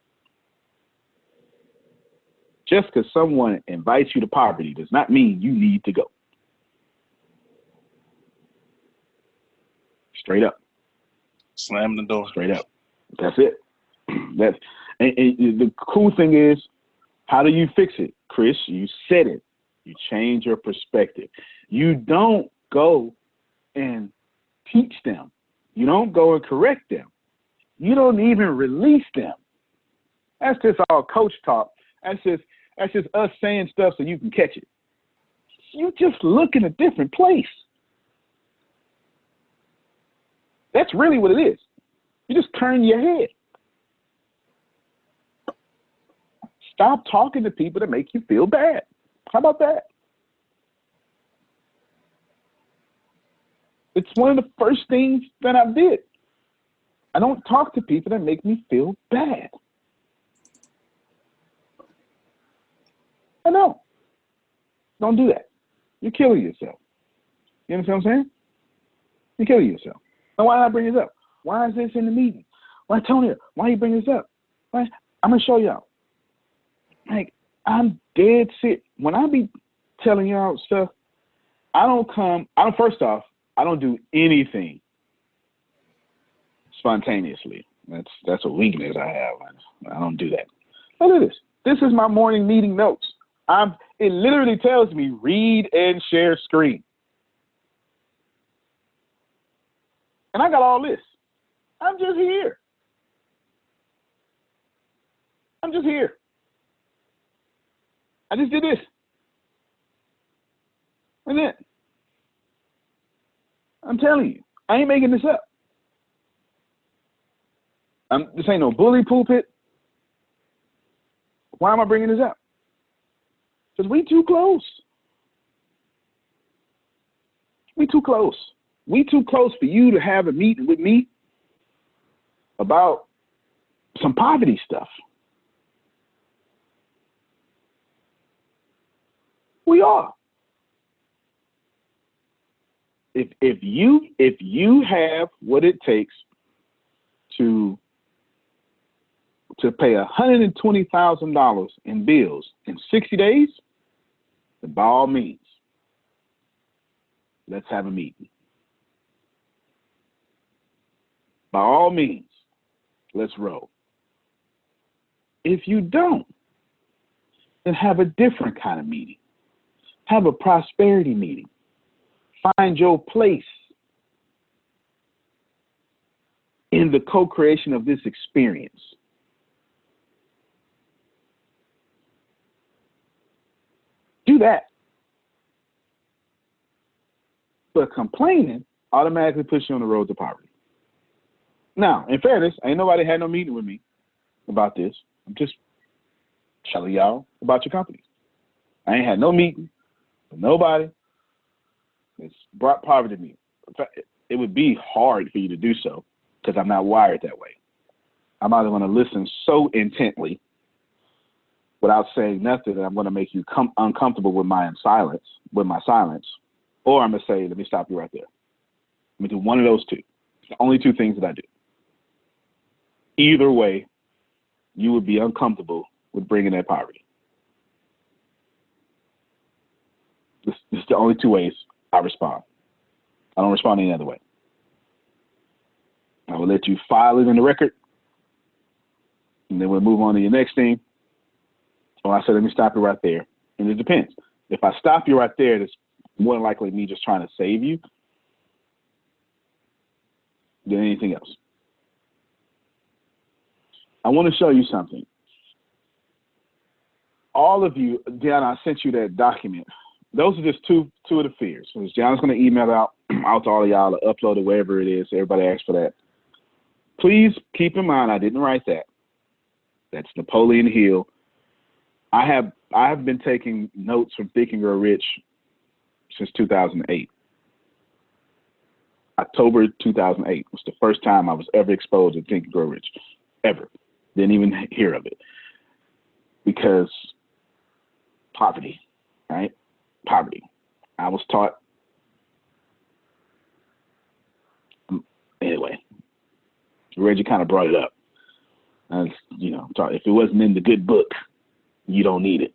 Just because someone invites you to poverty does not mean you need to go. Straight up. Slam the door. Straight up. That's it. And the cool thing is, how do you fix it, Chris? You said it. You change your perspective. You don't go and teach them. You don't go and correct them. You don't even release them. That's just all coach talk. That's just us saying stuff so you can catch it. You just look in a different place. That's really what it is. You just turn your head. Stop talking to people that make you feel bad. How about that? It's one of the first things that I did. I don't talk to people that make me feel bad. I know. Don't do that. You're killing yourself. You understand what I'm saying? You're killing yourself. Now, why did I bring this up? Why is this in the meeting? Why, Tony, why you bring this up? Why? I'm going to show y'all. Like, I'm dead sick. When I be telling y'all stuff, first off, I don't do anything spontaneously. That's a weakness I have. I don't do that. Look at this. This is my morning meeting notes. It literally tells me read and share screen. And I got all this. I'm just here. I'm just here. I just did this. And then, I'm telling you, I ain't making this up. This ain't no bully pulpit. Why am I bringing this up? Because we too close. We too close. We too close for you to have a meeting with me about some poverty stuff. We are. If you have what it takes to pay $120,000 in bills in 60 days, then by all means, let's have a meeting. By all means, let's roll. If you don't, then have a different kind of meeting. Have a prosperity meeting. Find your place in the co-creation of this experience. Do that. But complaining automatically puts you on the road to poverty. Now, in fairness, ain't nobody had no meeting with me about this. I'm just telling y'all about your company. I ain't had no meeting with nobody. It's brought poverty to me. In fact, it would be hard for you to do so because I'm not wired that way. I'm either going to listen so intently without saying nothing that I'm going to make you uncomfortable with my silence, or I'm going to say, let me stop you right there. Let me do one of those two. It's the only two things that I do. Either way, you would be uncomfortable with bringing that poverty. This is the only two ways I respond. I don't respond any other way. I will let you file it in the record, and then we'll move on to your next thing. So I said, let me stop you right there. And it depends. If I stop you right there, it's more than likely me just trying to save you than anything else. I want to show you something. All of you, Deanna, I sent you that document. Those are just two of the fears. So Deanna's going to email out to all of y'all to upload it wherever it is. Everybody asks for that. Please keep in mind, I didn't write that. That's Napoleon Hill. I have been taking notes from Think and Grow Rich since 2008. October 2008 was the first time I was ever exposed to Think and Grow Rich, ever. Didn't even hear of it because poverty, right? Poverty. I was taught. Anyway, Reggie kind of brought it up. If it wasn't in the good book, you don't need it.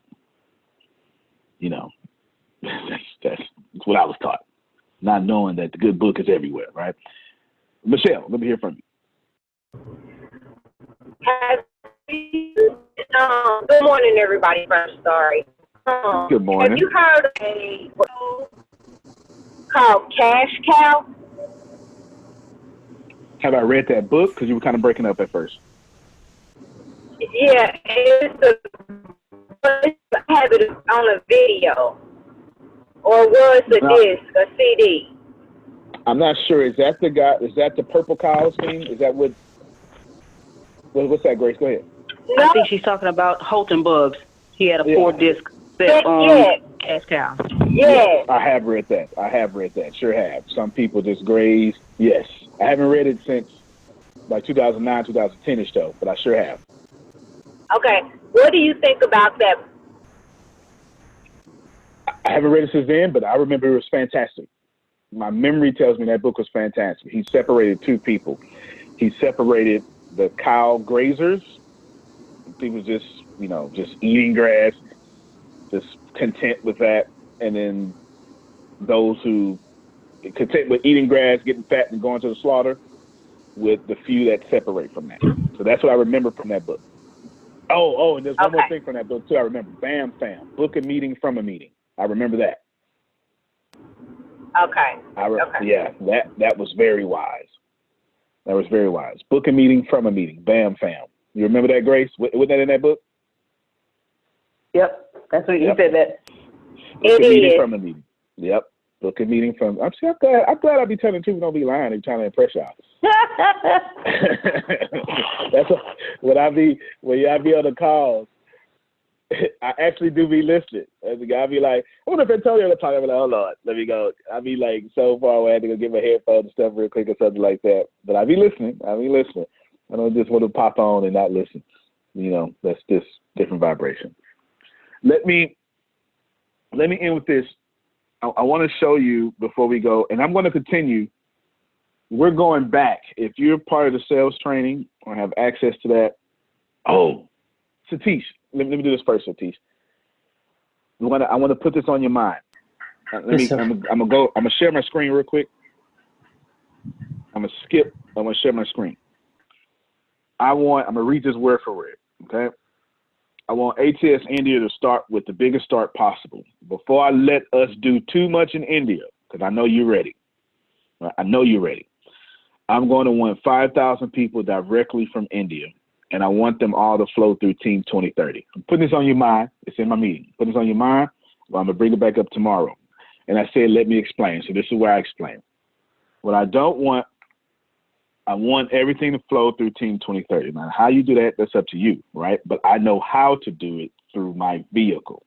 That's what I was taught, not knowing that the good book is everywhere, right? Michelle, let me hear from you. Good morning, everybody. I'm sorry. Good morning. Have you heard of a book called Cash Cow? Have I read that book? Because you were kind of breaking up at first. Yeah, I have it on a video, or was a disc, a CD. I'm not sure. Is that the guy? Is that the Purple Cows thing? Is that what's that, Grace? Go ahead. No. I think she's talking about Holton Bugs. He had a 4-disc set Cash Cow. Yes. I have read that. Sure have. Some people just graze. Yes. I haven't read it since like 2009, 2010-ish though, but I sure have. Okay. What do you think about that? I haven't read it since then, but I remember it was fantastic. My memory tells me that book was fantastic. He separated two people. He separated the cow grazers, people just eating grass, just content with that, and then those who content with eating grass, getting fat, and going to the slaughter, with the few that separate from that. So that's what I remember from that book. Oh, and there's one more thing from that book too. I remember. Bam, fam. Book a meeting from a meeting. I remember that. Okay. Yeah, that was very wise. That was very wise. Book a meeting from a meeting. Bam, fam. You remember that, Grace? Wasn't that in that book? Yep. That's what you said that. Book It a meeting is. from a meeting. Yep. Book a meeting from. I'm glad I be telling the truth. Don't be lying and trying to impress y'all. That's when I be on the calls. I actually do be listening. As a guy, I be like, I wonder if Antonio will talk. I be like, hold on, let me go. I be like so far away, I had to go get my headphones and stuff real quick or something like that. But I be listening. I don't just want to pop on and not listen. You know, that's just different vibration. Let me end with this. I want to show you before we go, and I'm going to continue. We're going back. If you're part of the sales training or have access to that, Satish, let me do this first, Satish. I want to put this on your mind. I'm gonna share my screen real quick. I'm gonna share my screen. I'm gonna read this word for word. Okay. I want ATS India to start with the biggest start possible. Before I let us do too much in India, because I know you're ready. I know you're ready. I'm going to want 5,000 people directly from India, and I want them all to flow through Team 2030. I'm putting this on your mind. It's in my meeting. Put this on your mind. Well, I'm going to bring it back up tomorrow. And I said, let me explain. So this is where I explain. What I don't want, I want everything to flow through Team 2030. Now, how you do that, that's up to you, right? But I know how to do it through my vehicle.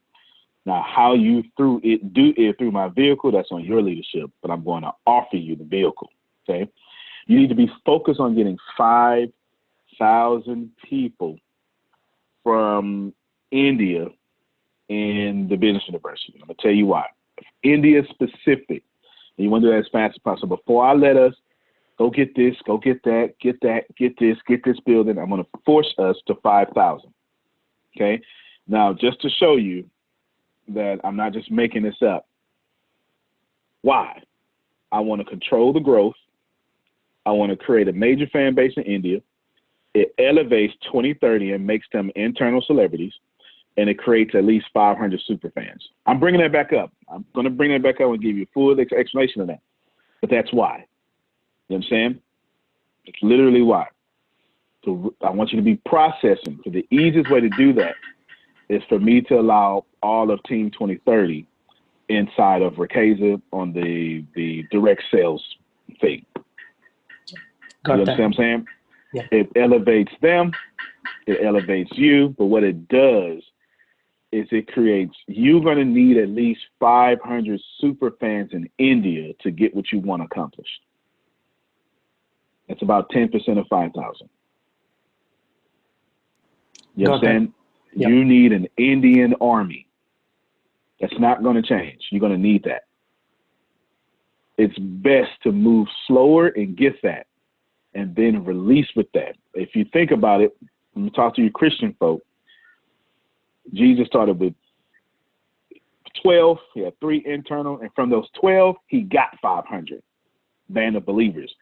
Now, how you do it through my vehicle, that's on your leadership, but I'm going to offer you the vehicle, okay? You need to be focused on getting 5,000 people from India in the business university. I'm going to tell you why. India specific, and you want to do that as fast as possible. Before I let us go get this, go get that, get this building, I'm going to force us to 5,000, okay? Now, just to show you that I'm not just making this up, why? I want to control the growth. I want to create a major fan base in India. It elevates 2030 and makes them internal celebrities, and it creates at least 500 super fans. I'm bringing that back up. I'm going to bring that back up and give you a full explanation of that. But that's why. You know what I'm saying? It's literally why. So I want you to be processing. So the easiest way to do that is for me to allow all of Team 2030 inside of Richest on the direct sales thing. You understand what I'm saying? Yeah. It elevates them, it elevates you, but what it does is it creates, you're going to need at least 500 super fans in India to get what you want accomplished. That's about 10% of 5,000. You understand? Yeah. You need an Indian army. That's not going to change. You're going to need that. It's best to move slower and get that, and then release with that. If you think about it, when you talk to your Christian folk, Jesus started with 12. He had 3 internal, and from those 12, he got 500 band of believers.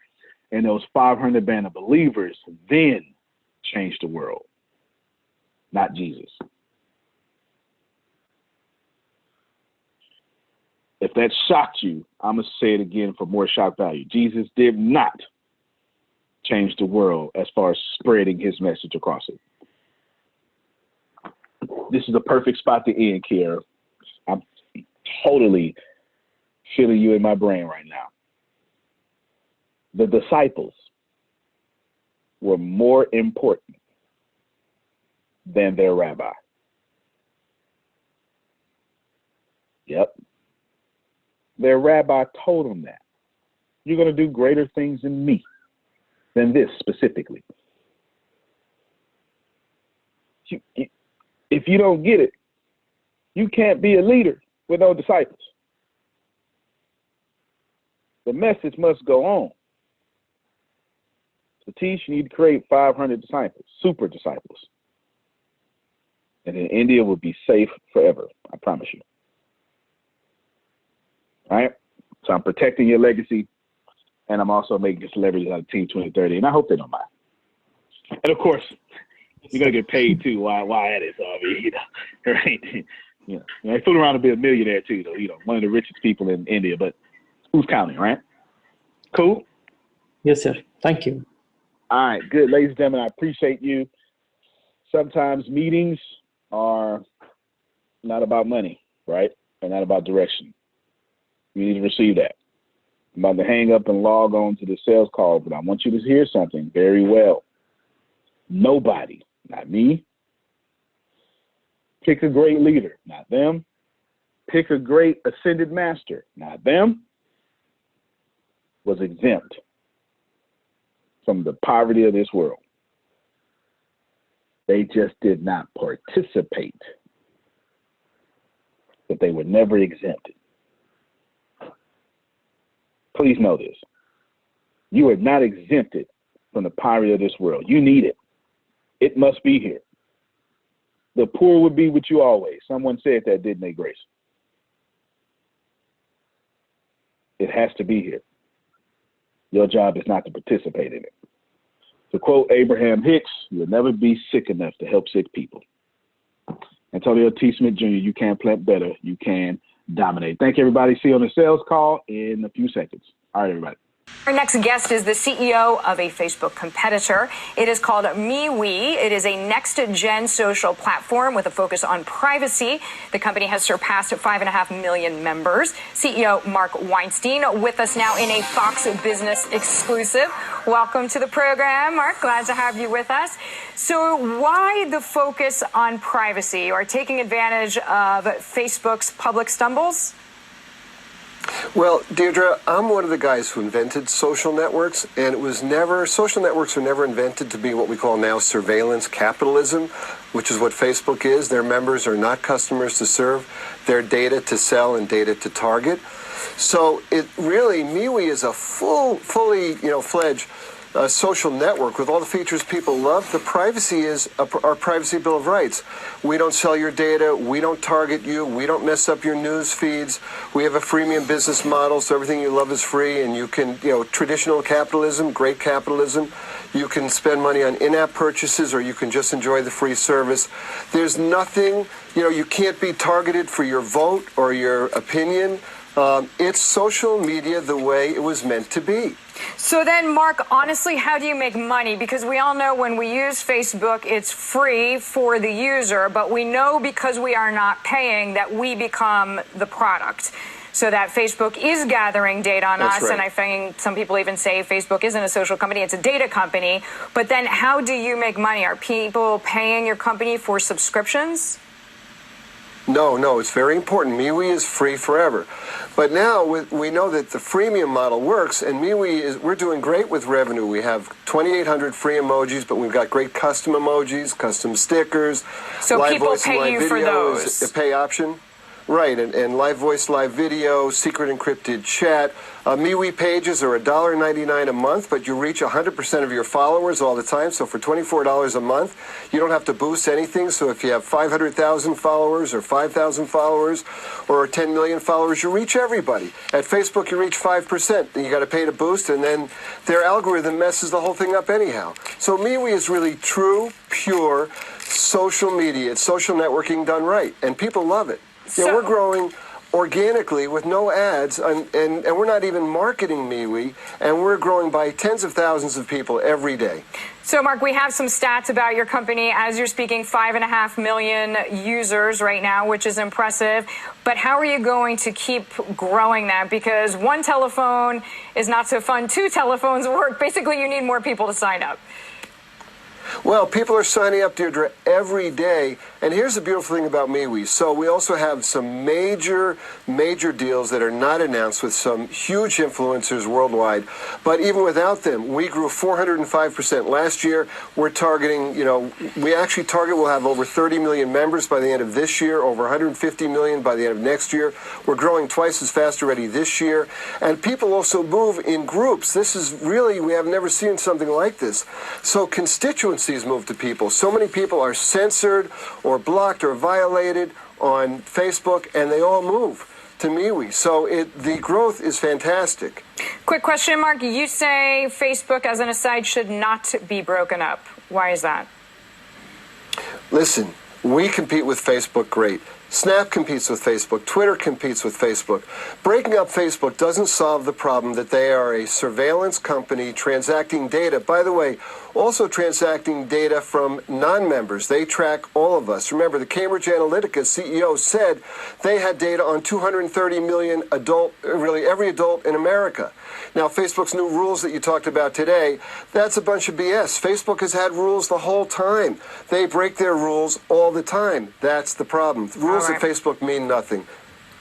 And those 500 band of believers then changed the world, not Jesus. If that shocked you, I'm going to say it again for more shock value. Jesus did not change the world as far as spreading his message across it. This is the perfect spot to end, Kiara. I'm totally feeling you in my brain right now. The disciples were more important than their rabbi. Yep. Their rabbi told them that. You're going to do greater things than me, than this specifically. If you don't get it, you can't be a leader with no disciples. The message must go on. Satish, you need to create 500 disciples, super disciples. And then India will be safe forever. I promise you. All right? So I'm protecting your legacy, and I'm also making celebrities out of Team 2030, and I hope they don't mind. And of course, you're gonna get paid too. Why at it? So I mean, you know, right? You know, I fool around to be a millionaire too, though. You know, one of the richest people in India, but who's counting, right? Cool. Yes, sir. Thank you. All right, good, ladies and gentlemen. I appreciate you. Sometimes meetings are not about money, right? They're not about direction. You need to receive that. I'm about to hang up and log on to the sales call, but I want you to hear something very well. Nobody, not me, pick a great leader, not them. Pick a great ascended master, not them, was exempt from the poverty of this world. They just did not participate, but they were never exempted. Please know this. You are not exempted from the poverty of this world. You need it. It must be here. The poor would be with you always. Someone said that, didn't they, Grace? It has to be here. Your job is not to participate in it. To quote Abraham Hicks, you'll never be sick enough to help sick people. Antonio T. Smith Jr., you can plant better. You can dominate. Thank you, everybody. See you on the sales call in a few seconds. All right, everybody. Our next guest is the CEO of a Facebook competitor. It is called MeWe. It is a next-gen social platform with a focus on privacy. The company has surpassed 5.5 million members. CEO Mark Weinstein with us now in a Fox Business exclusive. Welcome to the program, Mark. Glad to have you with us. So why the focus on privacy or taking advantage of Facebook's public stumbles? Well, Deirdre, I'm one of the guys who invented social networks, and social networks were never invented to be what we call now surveillance capitalism, which is what Facebook is. Their members are not customers to serve. They're data to sell and data to target. So it really, MeWe is a fully fledged social network with all the features people love. The privacy is our Privacy Bill of Rights. We don't sell your data. We don't target you. We don't mess up your news feeds. We have a freemium business model, so everything you love is free, and you can, traditional capitalism, great capitalism. You can spend money on in-app purchases, or you can just enjoy the free service. There's nothing, you can't be targeted for your vote or your opinion. It's social media the way it was meant to be. So then, Mark, honestly, how do you make money? Because we all know when we use Facebook, it's free for the user, but we know because we are not paying that we become the product. So that Facebook is gathering data on us, right. And I think some people even say Facebook isn't a social company, it's a data company. But then how do you make money? Are people paying your company for subscriptions? No, it's very important. MeWe is free forever. But now we know that the freemium model works, and we're doing great with revenue. We have 2,800 free emojis, but we've got great custom emojis, custom stickers. So live people voice pay and live you video for those. is a pay option. Right, and live voice, live video, secret encrypted chat. MeWe pages are $1.99 a month, but you reach 100% of your followers all the time. So for $24 a month, you don't have to boost anything. So if you have 500,000 followers or 5,000 followers or 10 million followers, you reach everybody. At Facebook, you reach 5%. And you got to pay to boost, and then their algorithm messes the whole thing up anyhow. So MeWe is really true, pure social media. It's social networking done right, and people love it. We're growing organically with no ads, and we're not even marketing MeWe, and we're growing by tens of thousands of people every day. So, Mark, we have some stats about your company. As you're speaking, 5.5 million users right now, which is impressive. But how are you going to keep growing that? Because one telephone is not so fun. Two telephones work. Basically, you need more people to sign up. Well, people are signing up, Deirdre, every day. And here's the beautiful thing about MeWe. So we also have some major deals that are not announced with some huge influencers worldwide. But even without them, we grew 405% last year. We're targeting, we actually target we'll have over 30 million members by the end of this year, over 150 million by the end of next year. We're growing twice as fast already this year. And people also move in groups. This is really, we have never seen something like this. So constituencies move to people. So many people are censored or blocked or violated on Facebook, and they all move to MeWe. So the growth is fantastic. Quick question, Mark. You say Facebook, as an aside, should not be broken up. Why is that? Listen, we compete with Facebook great. Snap competes with Facebook. Twitter competes with Facebook. Breaking up Facebook doesn't solve the problem that they are a surveillance company transacting data. By the way, also transacting data from non-members. They track all of us. Remember, the Cambridge Analytica CEO said they had data on 230 million every adult in America. Now, Facebook's new rules that you talked about today, that's a bunch of BS. Facebook has had rules the whole time. They break their rules all the time. That's the problem. Rules at Facebook mean nothing.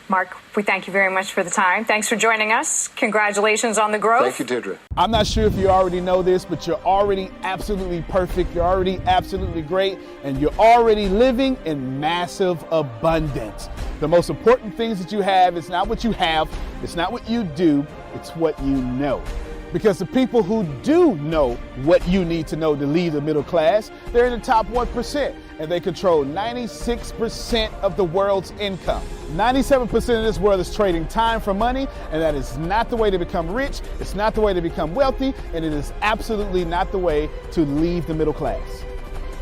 Mark, we thank you very much for the time. Thanks for joining us. Congratulations on the growth. Thank you, Deirdre. I'm not sure if you already know this, but you're already absolutely perfect. You're already absolutely great, and you're already living in massive abundance. The most important things that you have is not what you have, it's not what you do, it's what you know. Because the people who do know what you need to know to lead the middle class, they're in the top 1%, and they control 96% of the world's income. 97% of this world is trading time for money, and that is not the way to become rich, it's not the way to become wealthy, and it is absolutely not the way to leave the middle class.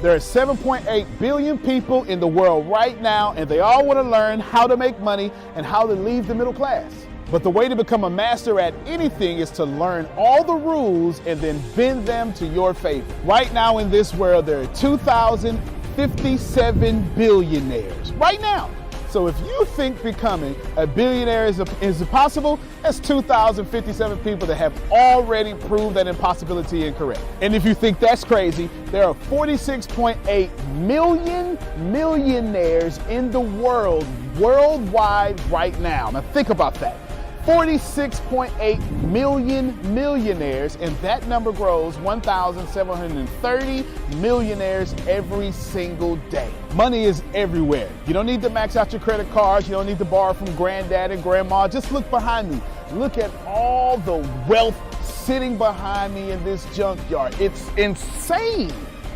There are 7.8 billion people in the world right now, and they all want to learn how to make money and how to leave the middle class. But the way to become a master at anything is to learn all the rules and then bend them to your favor. Right now in this world, there are 2,057 billionaires. Right now. So if you think becoming a billionaire is impossible, that's 2,057 people that have already proved that impossibility incorrect. And if you think that's crazy, there are 46.8 million millionaires in the world, worldwide right now. Now think about that. 46.8 million millionaires, and that number grows 1,730 millionaires every single day. Money is everywhere. You don't need to max out your credit cards. You don't need to borrow from granddad and grandma. Just look behind me. Look at all the wealth sitting behind me in this junkyard. It's insane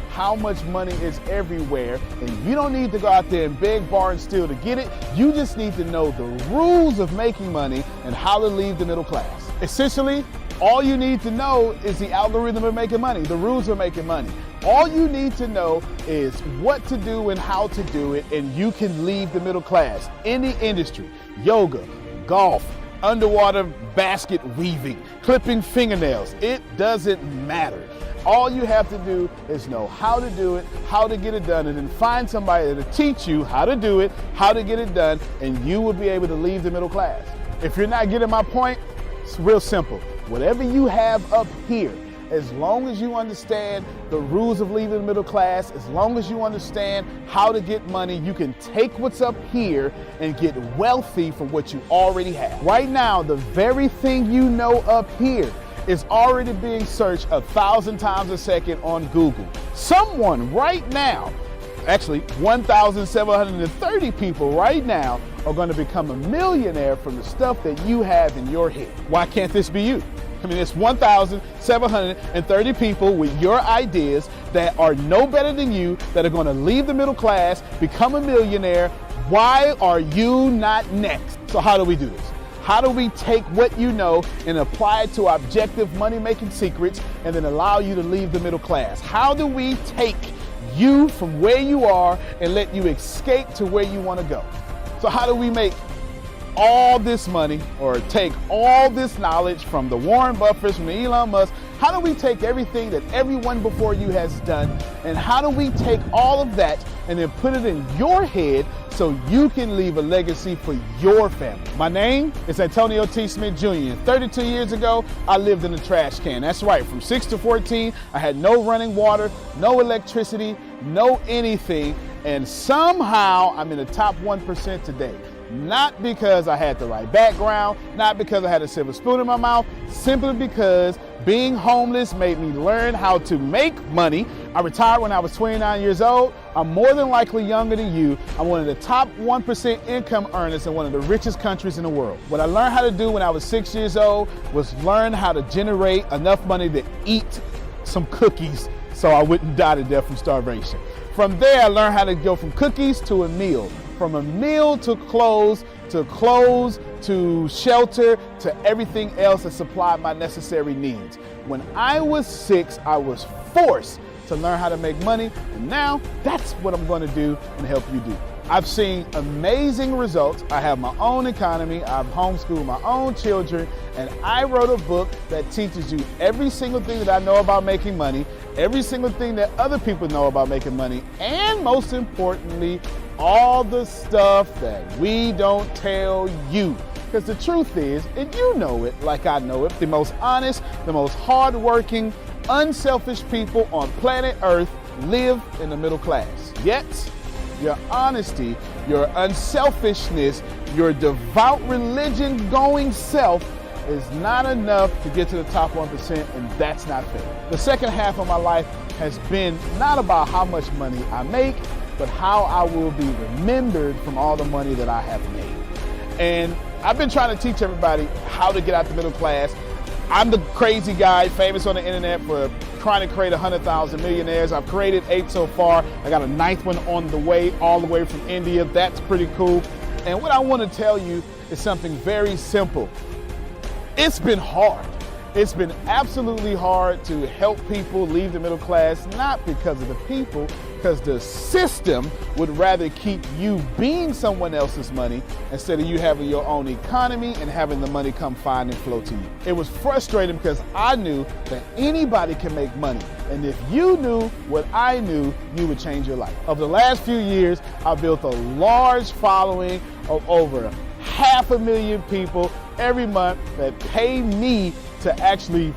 how much money is everywhere, and you don't need to go out there and beg, borrow, and steal to get it. You just need to know the rules of making money and how to leave the middle class. Essentially, all you need to know is the algorithm of making money, the rules of making money. All you need to know is what to do and how to do it, and you can leave the middle class. Any industry, yoga, golf, underwater basket weaving, clipping fingernails, it doesn't matter. All you have to do is know how to do it, how to get it done, and then find somebody to teach you how to do it, how to get it done, and you will be able to leave the middle class. If you're not getting my point, it's real simple. Whatever you have up here, as long as you understand the rules of leaving the middle class, as long as you understand how to get money, you can take what's up here and get wealthy from what you already have. Right now, the very thing you know up here is already being searched 1,000 times a second on Google. Someone right now, actually 1,730 people right now are going to become a millionaire from the stuff that you have in your head. Why can't this be you? I mean, it's 1,730 people with your ideas that are no better than you, that are going to leave the middle class, become a millionaire. Why are you not next? So how do we do this? How do we take what you know and apply it to objective money-making secrets and then allow you to leave the middle class? How do we take you from where you are and let you escape to where you want to go? So how do we make all this money or take all this knowledge from the Warren Buffetts, from the Elon Musk? How do we take everything that everyone before you has done, and how do we take all of that and then put it in your head so you can leave a legacy for your family? My name is Antonio T. Smith Jr. 32 years ago, I lived in a trash can. That's right, from 6 to 14, I had no running water, no electricity, no anything, and somehow I'm in the top 1% today. Not because I had the right background, not because I had a silver spoon in my mouth, simply because being homeless made me learn how to make money. I retired when I was 29 years old. I'm more than likely younger than you. I'm one of the top 1% income earners in one of the richest countries in the world. What I learned how to do when I was 6 years old was learn how to generate enough money to eat some cookies so I wouldn't die to death from starvation. From there, I learned how to go from cookies to a meal. From a meal to clothes to shelter to everything else that supplied my necessary needs. When I was 6, I was forced to learn how to make money, and now that's what I'm going to do and help you do. I've seen amazing results. I have my own economy. I've homeschooled my own children, and I wrote a book that teaches you every single thing that I know about making money, every single thing that other people know about making money, and most importantly, all the stuff that we don't tell you. Because the truth is, and you know it like I know it, the most honest, the most hardworking, unselfish people on planet Earth live in the middle class. Yet, your honesty, your unselfishness, your devout religion-going self is not enough to get to the top 1%, and that's not fair. The second half of my life has been not about how much money I make, but how I will be remembered from all the money that I have made. And I've been trying to teach everybody how to get out the middle class. I'm the crazy guy, famous on the internet for trying to create 100,000 millionaires. I've created 8 so far. I got a 9th one on the way, all the way from India. That's pretty cool. And what I want to tell you is something very simple. It's been hard. It's been absolutely hard to help people leave the middle class, not because of the people, because the system would rather keep you being someone else's money instead of you having your own economy and having the money come find and flow to you. It was frustrating because I knew that anybody can make money. And if you knew what I knew, you would change your life. Over the last few years, I've built a large following of over 500,000 people every month that pay me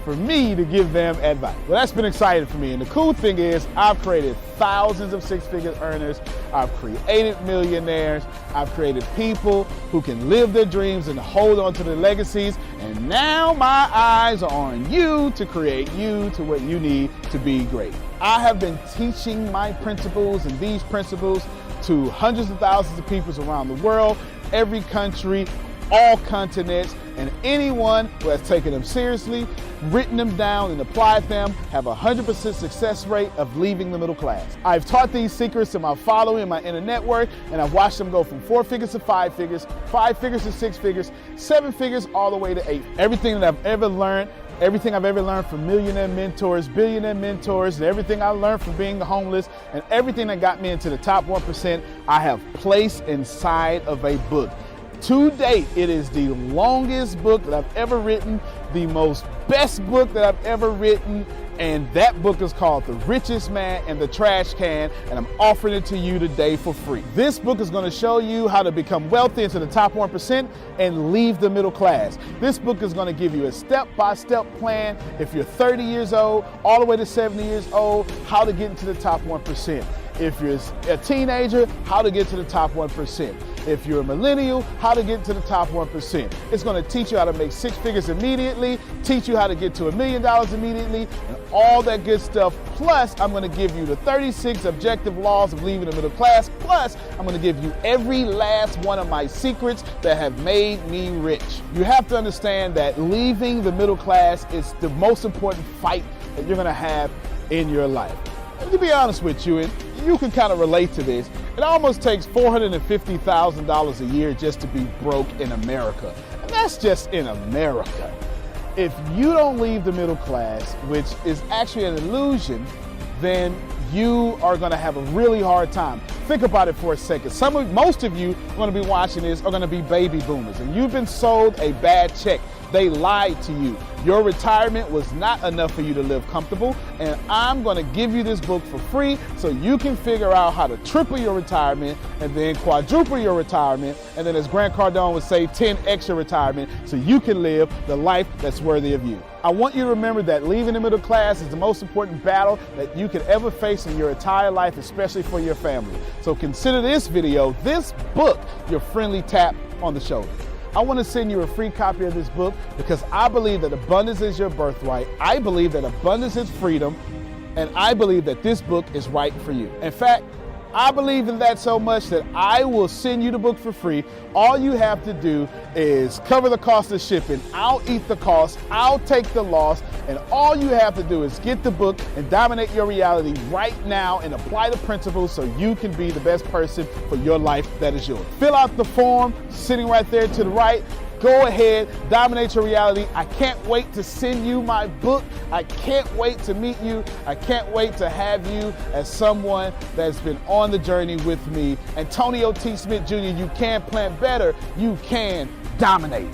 for me to give them advice. Well, that's been exciting for me. And the cool thing is I've created thousands of six-figure earners. I've created millionaires. I've created people who can live their dreams and hold on to their legacies. And now my eyes are on you to create you to what you need to be great. I have been teaching my principles and these principles to hundreds of thousands of people around the world, every country, all continents, and anyone who has taken them seriously, written them down, and applied them have a 100% success rate of leaving the middle class. I've taught these secrets to my following and my inner network, and I've watched them go from 4 figures to 5 figures, 5 figures to 6 figures, 7 figures, all the way to 8. Everything that I've ever learned from millionaire mentors, billionaire mentors, and everything I learned from being homeless, and everything that got me into the top 1%, I have placed inside of a book. To date, it is the longest book that I've ever written, the most best book that I've ever written, and that book is called The Richest Man and the Trash Can, and I'm offering it to you today for free. This book is going to show you how to become wealthy into the top 1% and leave the middle class. This book is going to give you a step-by-step plan if you're 30 years old, all the way to 70 years old, how to get into the top 1%. If you're a teenager, how to get to the top 1%. If you're a millennial, how to get to the top 1%. It's going to teach you how to make 6 figures immediately, teach you how to get to $1 million immediately, and all that good stuff. Plus, I'm going to give you the 36 objective laws of leaving the middle class. Plus, I'm going to give you every last one of my secrets that have made me rich. You have to understand that leaving the middle class is the most important fight that you're going to have in your life. To be honest with you, and you can kind of relate to this, it almost takes $450,000 a year just to be broke in America. And that's just in America. If you don't leave the middle class, which is actually an illusion, then you are going to have a really hard time. Think about it for a second. Most of you going to be watching this are going to be baby boomers, and you've been sold a bad check. They lied to you. Your retirement was not enough for you to live comfortable, and I'm going to give you this book for free so you can figure out how to triple your retirement and then quadruple your retirement, and then as Grant Cardone would say, 10x your retirement so you can live the life that's worthy of you. I want you to remember that leaving the middle class is the most important battle that you could ever face in your entire life, especially for your family. So consider this video, this book, your friendly tap on the shoulder. I want to send you a free copy of this book because I believe that abundance is your birthright. I believe that abundance is freedom, and I believe that this book is right for you. In fact, I believe in that so much that I will send you the book for free. All you have to do is cover the cost of shipping. I'll eat the cost. I'll take the loss. And all you have to do is get the book and dominate your reality right now and apply the principles so you can be the best person for your life that is yours. Fill out the form sitting right there to the right. Go ahead, dominate your reality. I can't wait to send you my book. I can't wait to meet you. I can't wait to have you as someone that's been on the journey with me. Antonio T. Smith Jr., you can plan better. You can dominate.